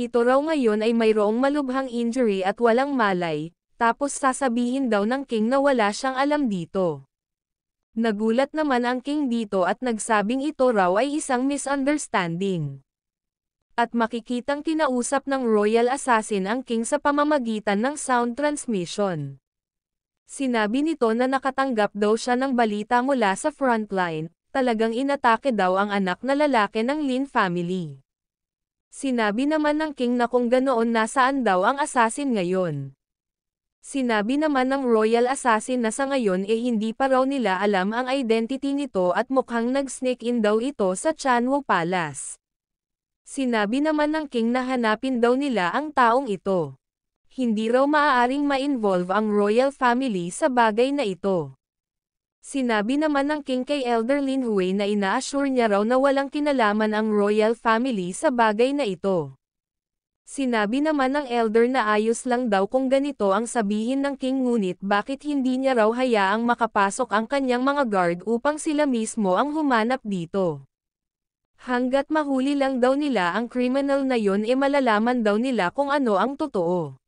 Ito raw ngayon ay mayroong malubhang injury at walang malay, tapos sasabihin daw ng king na wala siyang alam dito. Nagulat naman ang king dito at nagsabing ito raw ay isang misunderstanding. At makikitang kinausap ng royal assassin ang king sa pamamagitan ng sound transmission. Sinabi nito na nakatanggap daw siya ng balita mula sa frontline, talagang inatake daw ang anak na lalaki ng Lin family. Sinabi naman ng king na kung ganoon nasaan daw ang assassin ngayon. Sinabi naman ng royal assassin na sa ngayon hindi pa raw nila alam ang identity nito at mukhang nag-sneak in daw ito sa Chanwo Palace. Sinabi naman ng king na hanapin daw nila ang taong ito. Hindi raw maaaring ma-involve ang royal family sa bagay na ito. Sinabi naman ng king kay Elder Lin Hui na ina-assure niya raw na walang kinalaman ang royal family sa bagay na ito. Sinabi naman ng elder na ayos lang daw kung ganito ang sabihin ng king ngunit bakit hindi niya raw hayaang makapasok ang kanyang mga guard upang sila mismo ang humanap dito. Hanggat mahuli lang daw nila ang criminal na yon malalaman daw nila kung ano ang totoo.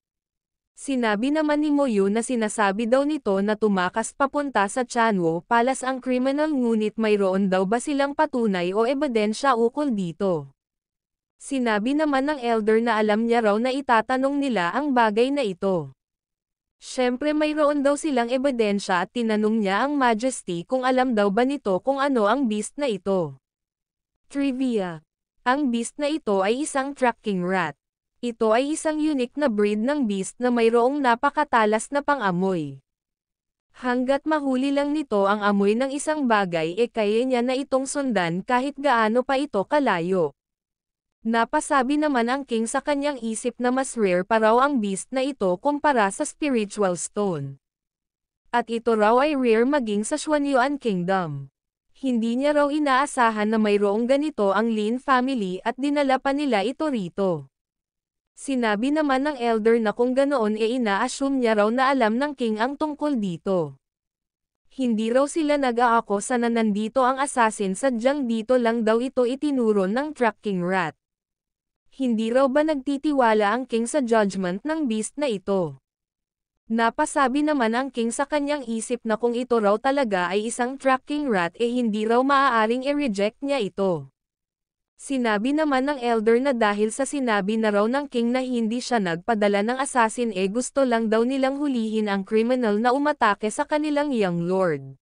Sinabi naman ni Moyo na sinasabi daw nito na tumakas papunta sa Chanwo Palace ang criminal ngunit mayroon daw ba silang patunay o ebidensya ukol dito. Sinabi naman ng elder na alam niya raw na itatanong nila ang bagay na ito. Siyempre mayroon daw silang ebidensya at tinanong niya ang Majesty kung alam daw ba nito kung ano ang beast na ito. Trivia. Ang beast na ito ay isang tracking rat. Ito ay isang unique na breed ng beast na mayroong napakatalas na pang-amoy. Hanggat mahuli lang nito ang amoy ng isang bagay kaya niya na itong sundan kahit gaano pa ito kalayo. Napasabi naman ang king sa kanyang isip na mas rare pa raw ang beast na ito kumpara sa spiritual stone. At ito raw ay rare maging sa Xuanyuan Kingdom. Hindi niya raw inaasahan na mayroong ganito ang Lin family at dinala pa nila ito rito. Sinabi naman ng elder na kung ganoon ina-assume niya raw na alam ng king ang tungkol dito. Hindi raw sila nag-aakos na nandito ang assassin, sadyang dito lang daw ito itinuro ng tracking rat. Hindi raw ba nagtitiwala ang king sa judgment ng beast na ito? Napasabi naman ang king sa kanyang isip na kung ito raw talaga ay isang tracking rat hindi raw maaaring i-reject niya ito. Sinabi naman ng elder na dahil sa sinabi na raw ng king na hindi siya nagpadala ng assassin gusto lang daw nilang hulihin ang criminal na umatake sa kanilang young lord.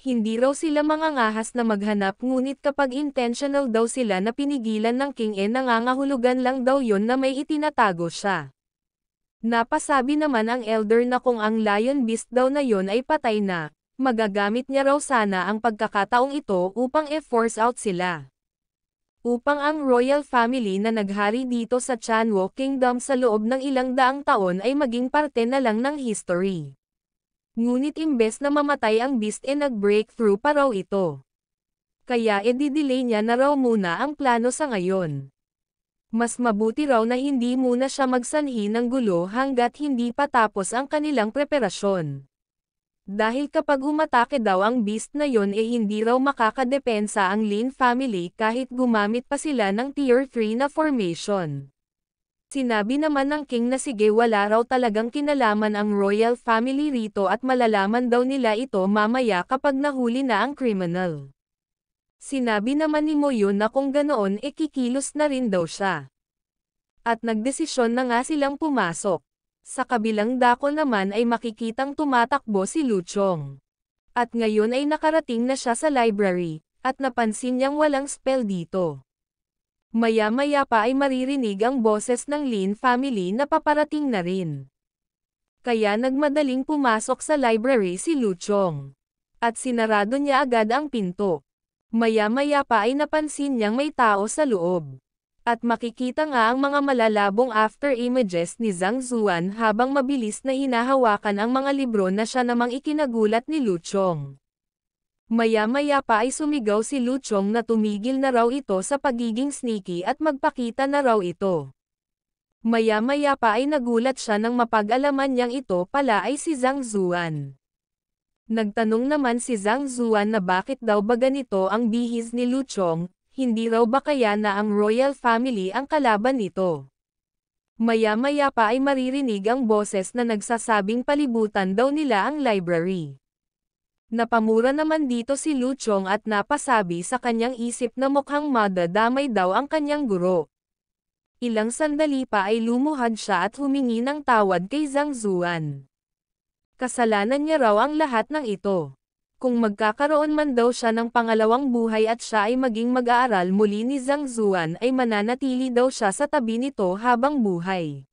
Hindi raw sila mangangahas na maghanap, ngunit kapag intentional daw sila na pinigilan ng king nangangahulugan lang daw yon na may itinatago siya. Napasabi naman ang elder na kung ang lion beast daw na yon ay patay na, magagamit niya raw sana ang pagkakataong ito upang i-force out sila. Upang ang royal family na naghari dito sa Chanwo Kingdom sa loob ng ilang daang taon ay maging parte na lang ng history. Ngunit imbes na mamatay ang beast nag-breakthrough pa raw ito. Kaya di-delay niya na raw muna ang plano sa ngayon. Mas mabuti raw na hindi muna siya magsanhi ng gulo hanggat hindi pa tapos ang kanilang preparasyon. Dahil kapag umatake daw ang beast na yon hindi raw makakadepensa ang Lin family kahit gumamit pa sila ng tier 3 na formation. Sinabi naman ng king na sige, wala raw talagang kinalaman ang royal family rito at malalaman daw nila ito mamaya kapag nahuli na ang criminal. Sinabi naman ni Moyun na kung ganoon kikilos na rin daw siya. At nagdesisyon na nga silang pumasok. Sa kabilang dako naman ay makikitang tumatakbo si Luchong. At ngayon ay nakarating na siya sa library, at napansin niyang walang spell dito. Maya-maya pa ay maririnig ang boses ng Lin family na paparating na rin. Kaya nagmadaling pumasok sa library si Luchong. At sinarado niya agad ang pinto. Maya-maya pa ay napansin niyang may tao sa loob. At makikita nga ang mga malalabong after images ni Zhang Zuan habang mabilis na hinahawakan ang mga libro na siya namang ikinagulat ni Luchong. Maya-maya pa ay sumigaw si Luchong na tumigil na raw ito sa pagiging sneaky at magpakita na raw ito. Maya-maya pa ay nagulat siya nang mapag-alaman niyang ito pala ay si Zhang Zuan. Nagtanong naman si Zhang Zuan na bakit daw ba ganito ang bihis ni Luchong. Hindi raw ba kaya na ang royal family ang kalaban nito? Maya-maya pa ay maririnig ang boses na nagsasabing palibutan daw nila ang library. Napamura naman dito si Luchong at napasabi sa kanyang isip na mukhang madadamay daw ang kanyang guro. Ilang sandali pa ay lumuhad siya at humingi ng tawad kay Zhang Zuan. Kasalanan niya raw ang lahat ng ito. Kung magkakaroon man daw siya ng pangalawang buhay at siya ay maging mag-aaral muli ni Zhang Zuan ay mananatili daw siya sa tabi nito habang buhay.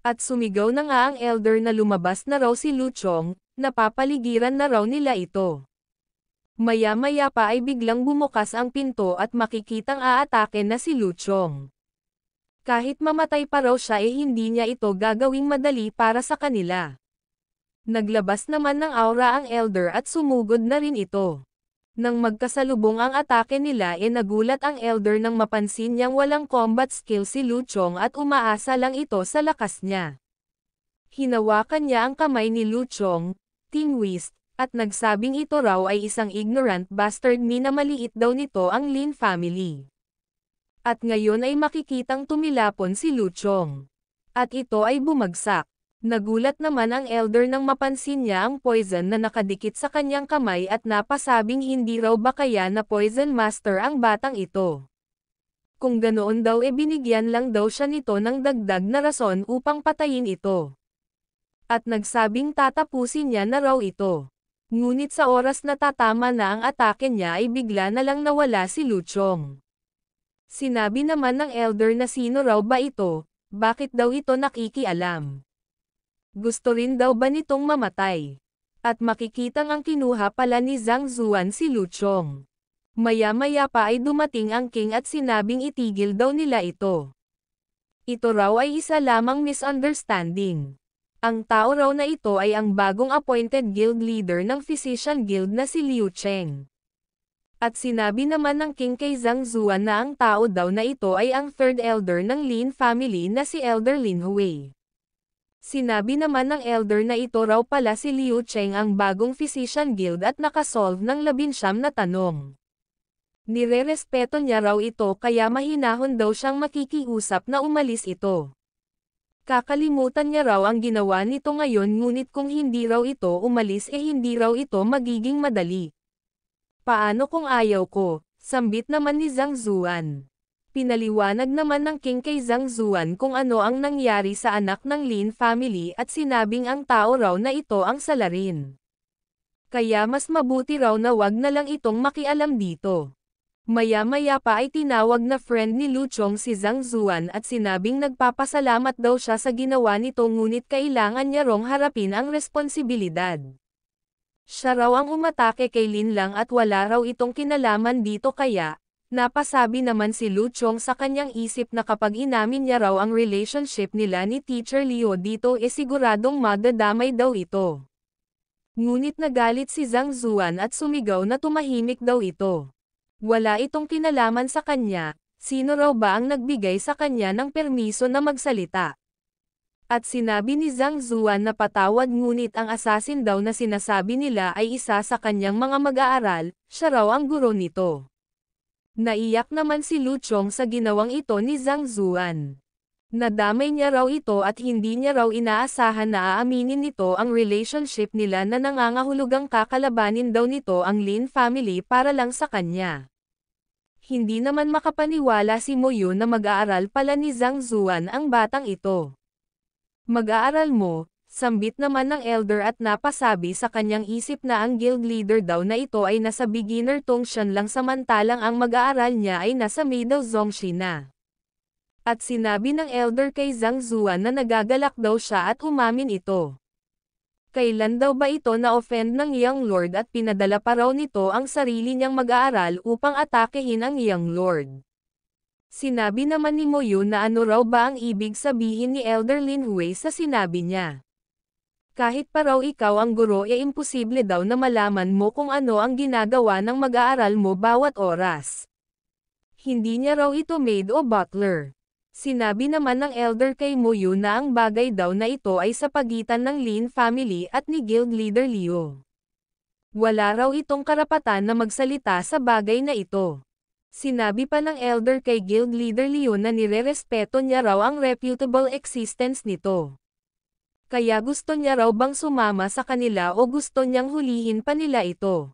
At sumigaw na nga ang elder na lumabas na raw si Luchong, napapaligiran na raw nila ito. Maya-maya pa ay biglang bumukas ang pinto at makikitang aatake na si Luchong. Kahit mamatay pa raw siya hindi niya ito gagawing madali para sa kanila. Naglabas naman ng aura ang elder at sumugod na rin ito. Nang magkasalubong ang atake nila nagulat ang elder nang mapansin niyang walang combat skill si Luchong at umaasa lang ito sa lakas niya. Hinawakan niya ang kamay ni Luchong, tinwist, at nagsabing ito raw ay isang ignorant bastard na maliit daw nito ang Lin family. At ngayon ay makikitang tumilapon si Luchong. At ito ay bumagsak. Nagulat naman ang elder nang mapansin niya ang poison na nakadikit sa kanyang kamay at napasabing hindi raw ba kaya na poison master ang batang ito. Kung ganoon daw binigyan lang daw siya nito ng dagdag na rason upang patayin ito. At nagsabing tatapusin niya na raw ito. Ngunit sa oras na tatama na ang atake niya ay bigla na lang nawala si Luchong. Sinabi naman ng elder na sino raw ba ito, bakit daw ito nakikialam. Gusto rin daw ba nitong mamatay? At makikitang ang kinuha pala ni Zhang Zuan si Luchong. Maya-maya pa ay dumating ang king at sinabing itigil daw nila ito. Ito raw ay isa lamang misunderstanding. Ang tao raw na ito ay ang bagong appointed guild leader ng Physician Guild na si Liu Cheng. At sinabi naman ng king kay Zhang Zuan na ang tao daw na ito ay ang third elder ng Lin family na si Elder Lin Hui. Sinabi naman ng elder na ito raw pala si Liu Cheng ang bagong physician guild at nakasolve ng 19 na tanong. Nirerespeto niya raw ito kaya mahinahon daw siyang makikiusap na umalis ito. Kakalimutan niya raw ang ginawa nito ngayon ngunit kung hindi raw ito umalis hindi raw ito magiging madali. Paano kung ayaw ko? Sambit naman ni Zhang Zuan. Pinaliwanag naman ng king kay Zhang Zuan kung ano ang nangyari sa anak ng Lin family at sinabing ang tao raw na ito ang salarin. Kaya mas mabuti raw na wag na lang itong makialam dito. Maya-maya pa ay tinawag na friend ni Lu Chong si Zhang Zuan at sinabing nagpapasalamat daw siya sa ginawa nito ngunit kailangan niya rong harapin ang responsibilidad. Siya raw ang umatake kay Lin lang at wala raw itong kinalaman dito kaya, napasabi naman si Lu Chong sa kanyang isip na kapag inamin niya raw ang relationship nila ni Teacher Liu dito siguradong madadamay daw ito. Ngunit nagalit si Zhang Zuan at sumigaw na tumahimik daw ito. Wala itong kinalaman sa kanya, sino raw ba ang nagbigay sa kanya ng permiso na magsalita? At sinabi ni Zhang Zuan na patawad ngunit ang assassin daw na sinasabi nila ay isa sa kanyang mga mag-aaral, siya raw ang guro nito. Naiyak naman si Lu Chong sa ginawang ito ni Zhang Zuan. Nadamay niya raw ito at hindi niya raw inaasahan na aaminin nito ang relationship nila na nangangahulugang kakalabanin daw nito ang Lin family para lang sa kanya. Hindi naman makapaniwala si Mo Yun na mag-aaral pala ni Zhang Zuan ang batang ito. Mag-aaral mo, sambit naman ng elder at napasabi sa kanyang isip na ang guild leader daw na ito ay nasa beginner Tongshan lang samantalang ang mag-aaral niya ay nasa middle Zongshi na. At sinabi ng elder kay Zhang Zuan na nagagalak daw siya at umamin ito. Kailan daw ba ito na-offend ng Young Lord at pinadala pa raw nito ang sarili niyang mag-aaral upang atakehin ang Young Lord. Sinabi naman ni Mo Yun na ano raw ba ang ibig sabihin ni Elder Lin Hui sa sinabi niya. Kahit pa raw ikaw ang guro imposible daw na malaman mo kung ano ang ginagawa ng mag-aaral mo bawat oras. Hindi niya raw ito maid o butler. Sinabi naman ng elder kay Mo Yun na ang bagay daw na ito ay sa pagitan ng Lin family at ni guild leader Liu. Wala raw itong karapatan na magsalita sa bagay na ito. Sinabi pa ng elder kay guild leader Liu na nirerespeto niya raw ang reputable existence nito. Kaya gusto niya raw bang sumama sa kanila o gusto niyang hulihin pa nila ito.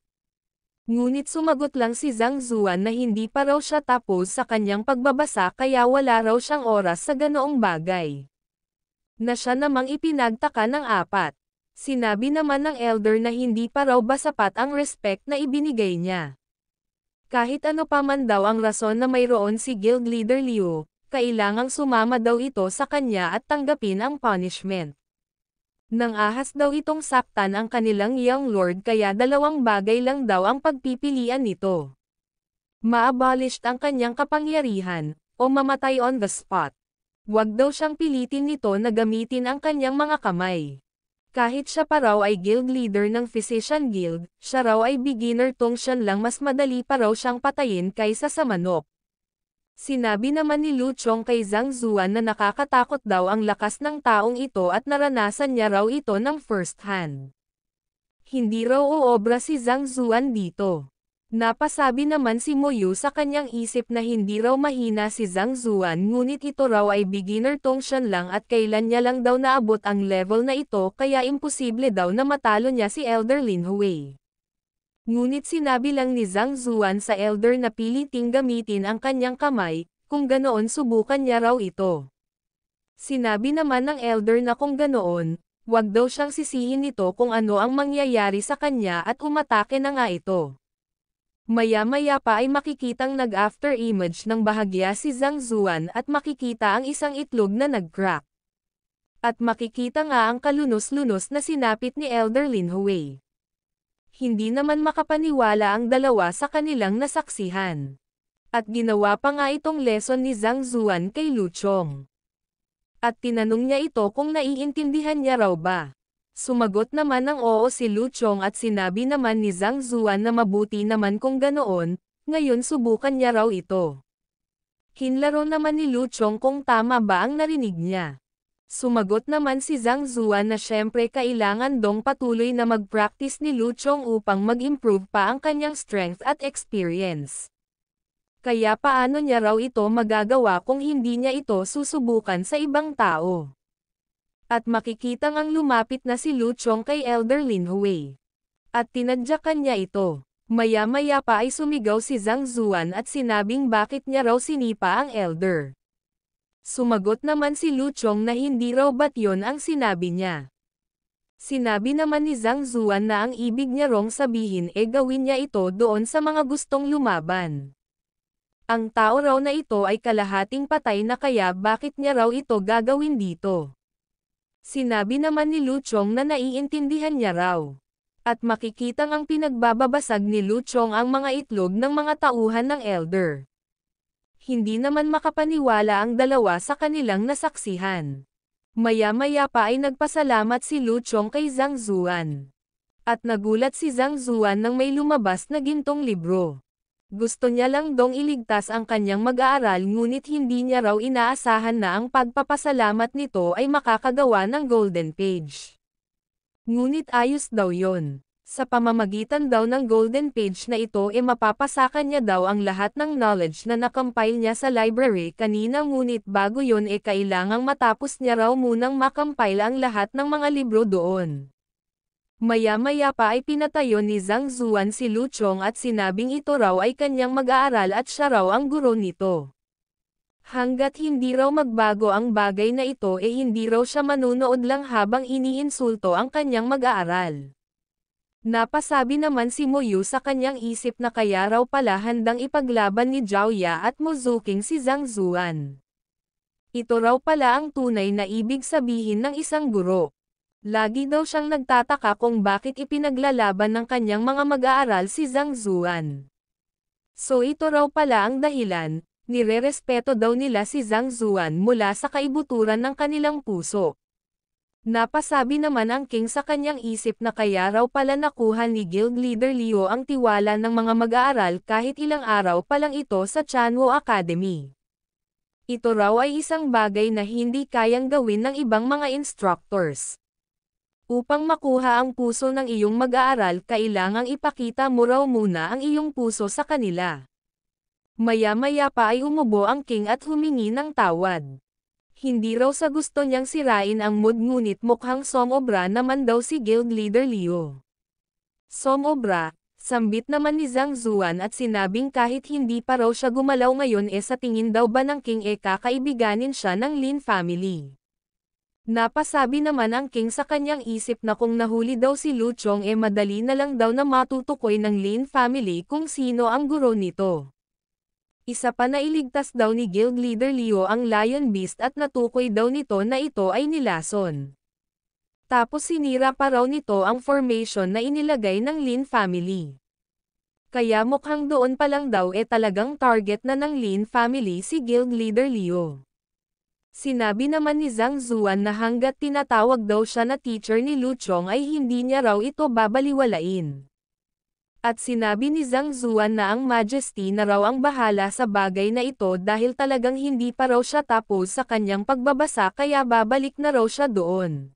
Ngunit sumagot lang si Zhang Zuan na hindi pa raw siya tapos sa kanyang pagbabasa kaya wala raw siyang oras sa ganoong bagay. Na siya namang ipinagtaka ng apat. Sinabi naman ng elder na hindi pa raw ba sapat ang respect na ibinigay niya. Kahit ano pa man daw ang rason na mayroon si guild leader Liu, kailangang sumama daw ito sa kanya at tanggapin ang punishment. Nang ahas daw itong saktan ang kanilang young lord kaya dalawang bagay lang daw ang pagpipilian nito. Ma-abolished ang kanyang kapangyarihan, o mamatay on the spot. Huwag daw siyang pilitin nito na gamitin ang kanyang mga kamay. Kahit siya pa raw ay guild leader ng Physician Guild, siya raw ay beginner Tongshan lang mas madali pa raw siyang patayin kaysa sa manok. Sinabi naman ni Lu Chong kay Zhang Zuan na nakakatakot daw ang lakas ng taong ito at naranasan niya raw ito ng first hand. Hindi raw uobra si Zhang Zuan dito. Napasabi naman si Mo Yu sa kanyang isip na hindi raw mahina si Zhang Zuan ngunit ito raw ay beginner Tongshan lang at kailan niya lang daw naabot ang level na ito kaya imposible daw na matalo niya si Elder Lin Hui. Ngunit sinabi lang ni Zhang Zuan sa elder na piliting gamitin ang kanyang kamay, kung ganoon subukan niya raw ito. Sinabi naman ng elder na kung ganoon, wag daw siyang sisihin nito kung ano ang mangyayari sa kanya at umatake na nga ito. Maya-maya pa ay makikitang nag-after image ng bahagya si Zhang Zuan at makikita ang isang itlog na nag-crack. At makikita nga ang kalunos-lunos na sinapit ni Elder Lin Hui. Hindi naman makapaniwala ang dalawa sa kanilang nasaksihan. At ginawa pa nga itong lesson ni Zhang Zuan kay Lu Chong. At tinanong niya ito kung naiintindihan niya raw ba. Sumagot naman ng oo si Lu Chong at sinabi naman ni Zhang Zuan na mabuti naman kung ganoon, ngayon subukan niya raw ito. Kinlaro naman ni Lu Chong kung tama ba ang narinig niya. Sumagot naman si Zhang Zuan na syempre kailangan dong patuloy na mag-practice ni Lu Chong upang mag-improve pa ang kanyang strength at experience. Kaya paano niya raw ito magagawa kung hindi niya ito susubukan sa ibang tao? At makikitang ang lumapit na si Lu Chong kay Elder Lin Hui. At tinadyakan niya ito. Maya-maya pa ay sumigaw si Zhang Zuan at sinabing bakit niya raw sinipa ang Elder. Sumagot naman si Lu Chong na hindi raw batyon ang sinabi niya. Sinabi naman ni Zhang Zuan na ang ibig niya rong sabihin gawin niya ito doon sa mga gustong lumaban. Ang tao raw na ito ay kalahating patay na kaya bakit niya raw ito gagawin dito. Sinabi naman ni Lu Chong na naiintindihan niya raw. At makikitang ang pinagbababasag ni Lu Chong ang mga itlog ng mga tauhan ng Elder. Hindi naman makapaniwala ang dalawa sa kanilang nasaksihan. Maya-maya pa ay nagpasalamat si Lu Chong kay Zhang Zuan. At nagulat si Zhang Zuan nang may lumabas na gintong libro. Gusto niya lang dong iligtas ang kanyang mag-aaral ngunit hindi niya raw inaasahan na ang pagpapasalamat nito ay makakagawa ng golden page. Ngunit ayos daw yon. Sa pamamagitan daw ng golden page na ito mapapasakan niya daw ang lahat ng knowledge na nakampile niya sa library kanina ngunit bago yon kailangang matapos niya raw munang makampile ang lahat ng mga libro doon. Maya-maya pa ay pinatayo ni Zhang Zuan si Lu Chong at sinabing ito raw ay kanyang mag-aaral at siya raw ang guro nito. Hanggat hindi raw magbago ang bagay na ito hindi raw siya manunood lang habang iniinsulto ang kanyang mag-aaral. Napasabi naman si Mo Yu sa kanyang isip na kaya raw pala handang ipaglaban ni Zhao Ya at Mo Zuking si Zhang Zuan. Ito raw pala ang tunay na ibig sabihin ng isang guro. Lagi daw siyang nagtataka kung bakit ipinaglalaban ng kanyang mga mag-aaral si Zhang Zuan. So ito raw pala ang dahilan, nirerespeto daw nila si Zhang Zuan mula sa kaibuturan ng kanilang puso. Napasabi naman ang king sa kanyang isip na kaya raw pala nakuha ni Guild Leader Liu ang tiwala ng mga mag-aaral kahit ilang araw pa lang ito sa Chanwo Academy. Ito raw ay isang bagay na hindi kayang gawin ng ibang mga instructors. Upang makuha ang puso ng iyong mag-aaral kailangang ipakita mo raw muna ang iyong puso sa kanila. Maya-maya pa ay umubo ang king at humingi ng tawad. Hindi raw sa gusto niyang sirain ang mood ngunit mukhang somobra naman daw si Guild Leader Liu. Somobra, sambit naman ni Zhang Zuan at sinabing kahit hindi pa raw siya gumalaw ngayon sa tingin daw ba ng king kakaibiganin siya ng Lin family. Napasabi naman ang king sa kanyang isip na kung nahuli daw si Lu Chong madali na lang daw na matutukoy ng Lin family kung sino ang guro nito. Isa pa na iligtas daw ni Guild Leader Liu ang Lion Beast at natukoy daw nito na ito ay nilason. Tapos sinira pa raw nito ang formation na inilagay ng Lin family. Kaya mukhang doon pa lang daw talagang target na ng Lin family si Guild Leader Liu. Sinabi naman ni Zhang Zuan na hanggat tinatawag daw siya na teacher ni Lu Chong ay hindi niya raw ito babaliwalain. At sinabi ni Zhang Zuan na ang Majesty na raw ang bahala sa bagay na ito dahil talagang hindi pa raw siya tapos sa kanyang pagbabasa kaya babalik na raw siya doon.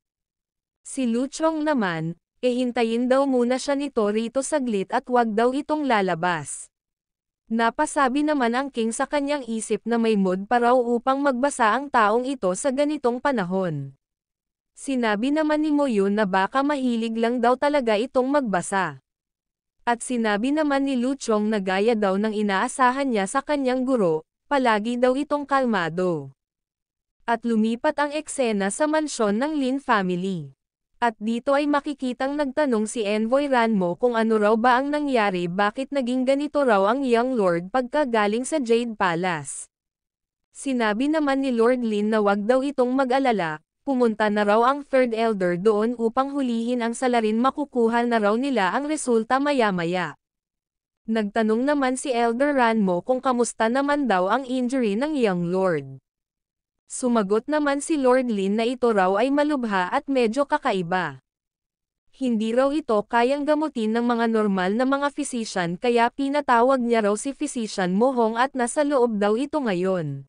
Si Lu Chong naman, hintayin daw muna siya nito rito saglit at wag daw itong lalabas. Napasabi naman ang king sa kanyang isip na may mood pa raw upang magbasa ang taong ito sa ganitong panahon. Sinabi naman ni Mo Yu na baka mahilig lang daw talaga itong magbasa. At sinabi naman ni Lu Chong na gaya daw ng inaasahan niya sa kanyang guro, palagi daw itong kalmado. At lumipat ang eksena sa mansyon ng Lin family. At dito ay makikitang nagtanong si Envoy Ranmo kung ano raw ba ang nangyari bakit naging ganito raw ang Young Lord pagkagaling sa Jade Palace. Sinabi naman ni Lord Lin na wag daw itong mag-alala, pumunta na raw ang Third Elder doon upang hulihin ang salarin makukuha na raw nila ang resulta maya-maya. Nagtanong naman si Elder Ranmo kung kamusta naman daw ang injury ng Young Lord. Sumagot naman si Lord Lin na ito raw ay malubha at medyo kakaiba. Hindi raw ito kayang gamutin ng mga normal na mga physician kaya pinatawag niya raw si Physician Mohong at nasa loob daw ito ngayon.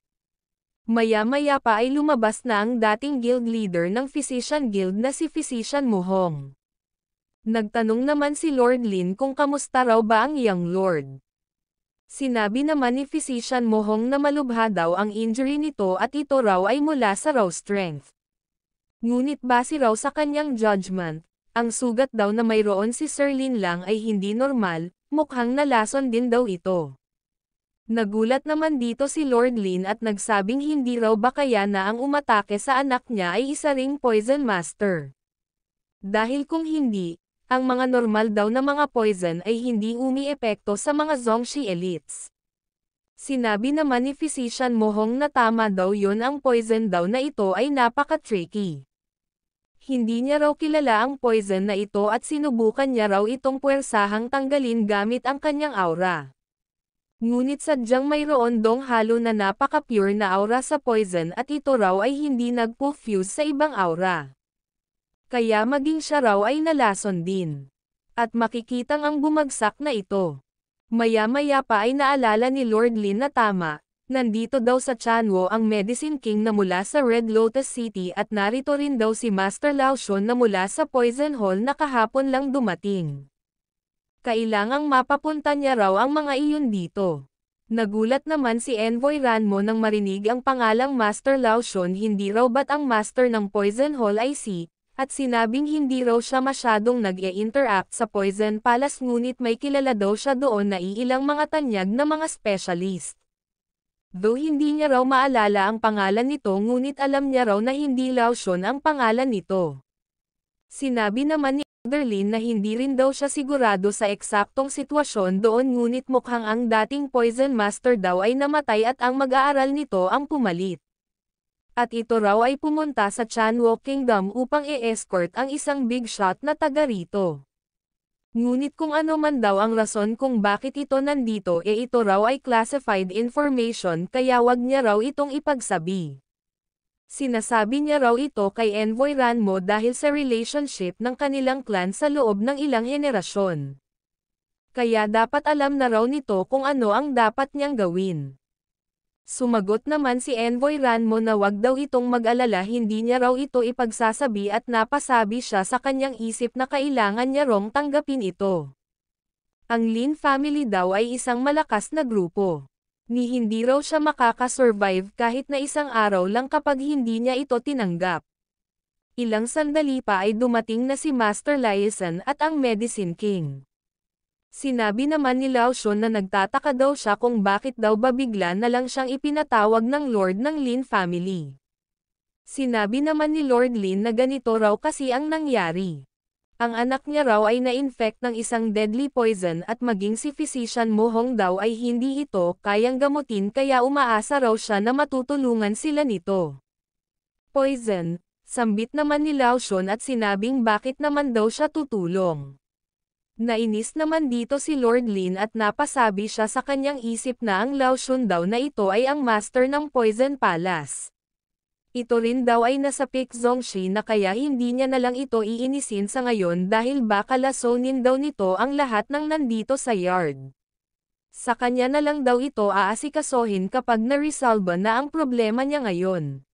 Maya-maya pa ay lumabas na ang dating guild leader ng Physician Guild na si Physician Mohong. Nagtanong naman si Lord Lin kung kamusta raw ba ang young lord. Sinabi naman ni Physician Mohong na malubha daw ang injury nito at ito raw ay mula sa raw strength. Ngunit base raw sa kanyang judgment, ang sugat daw na mayroon si Sir Lin lang ay hindi normal, mukhang nalason din daw ito. Nagulat naman dito si Lord Lin at nagsabing hindi raw bakaya na ang umatake sa anak niya ay isa ring poison master. Dahil kung hindi, ang mga normal daw na mga poison ay hindi umiepekto sa mga Zhongxi elites. Sinabi naman ni Physician Mohong na tama daw yon ang poison daw na ito ay napaka-tricky. Hindi niya raw kilala ang poison na ito at sinubukan niya raw itong puwersahang tanggalin gamit ang kanyang aura. Ngunit sadyang mayroon dong halo na napaka-pure na aura sa poison at ito raw ay hindi nagpo-fuse sa ibang aura. Kaya maging siya raw ay nalason din. At makikitang ang bumagsak na ito. Maya-maya pa ay naalala ni Lord Lin na tama. Nandito daw sa Chanwo ang Medicine King na mula sa Red Lotus City at narito rin daw si Master Lao Shun na mula sa Poison Hall na kahapon lang dumating. Kailangang mapapunta niya raw ang mga iyon dito. Nagulat naman si Envoy Ranmo nang marinig ang pangalang Master Lao Shun hindi raw ba't ang master ng Poison Hall ay si, at sinabing hindi raw siya masyadong nag-e-interact sa Poison Palace ngunit may kilala daw siya doon na iilang mga tanyag na mga specialist. Though hindi niya raw maalala ang pangalan nito ngunit alam niya raw na hindi Lao Shun ang pangalan nito. Sinabi naman ni Lin na hindi rin daw siya sigurado sa eksaktong sitwasyon doon ngunit mukhang ang dating Poison Master daw ay namatay at ang mag-aaral nito ang pumalit. At ito raw ay pumunta sa Chanwo Kingdom upang i-escort ang isang big shot na taga rito. Ngunit kung ano man daw ang rason kung bakit ito nandito ito raw ay classified information kaya wag niya raw itong ipagsabi. Sinasabi niya raw ito kay Envoy Ranmo dahil sa relationship ng kanilang clan sa loob ng ilang henerasyon. Kaya dapat alam na raw nito kung ano ang dapat niyang gawin. Sumagot naman si Envoy Ranmo na wag daw itong mag-alala hindi niya raw ito ipagsasabi at napasabi siya sa kanyang isip na kailangan niya rong tanggapin ito. Ang Lin family daw ay isang malakas na grupo. Ni hindi raw siya makakasurvive kahit na isang araw lang kapag hindi niya ito tinanggap. Ilang sandali pa ay dumating na si Master Liaison at ang Medicine King. Sinabi naman ni Lao Shun na nagtataka daw siya kung bakit daw ba bigla na lang siyang ipinatawag ng Lord ng Lin family. Sinabi naman ni Lord Lin na ganito raw kasi ang nangyari. Ang anak niya raw ay na-infect ng isang deadly poison at maging si Physician Mohong daw ay hindi ito kayang gamutin kaya umaasa raw siya na matutulungan sila nito. Poison, sambit naman ni Lao Shun at sinabing bakit naman daw siya tutulong. Nainis naman dito si Lord Lin at napasabi siya sa kanyang isip na ang Lao Shun daw na ito ay ang master ng Poison Palace. Ito rin daw ay nasa Peak Zhongxi na kaya hindi niya na lang ito iinisin sa ngayon dahil baka lasonin daw nito ang lahat ng nandito sa yard. Sa kanya na lang daw ito aasikasuhin kapag na-resolve na ang problema niya ngayon.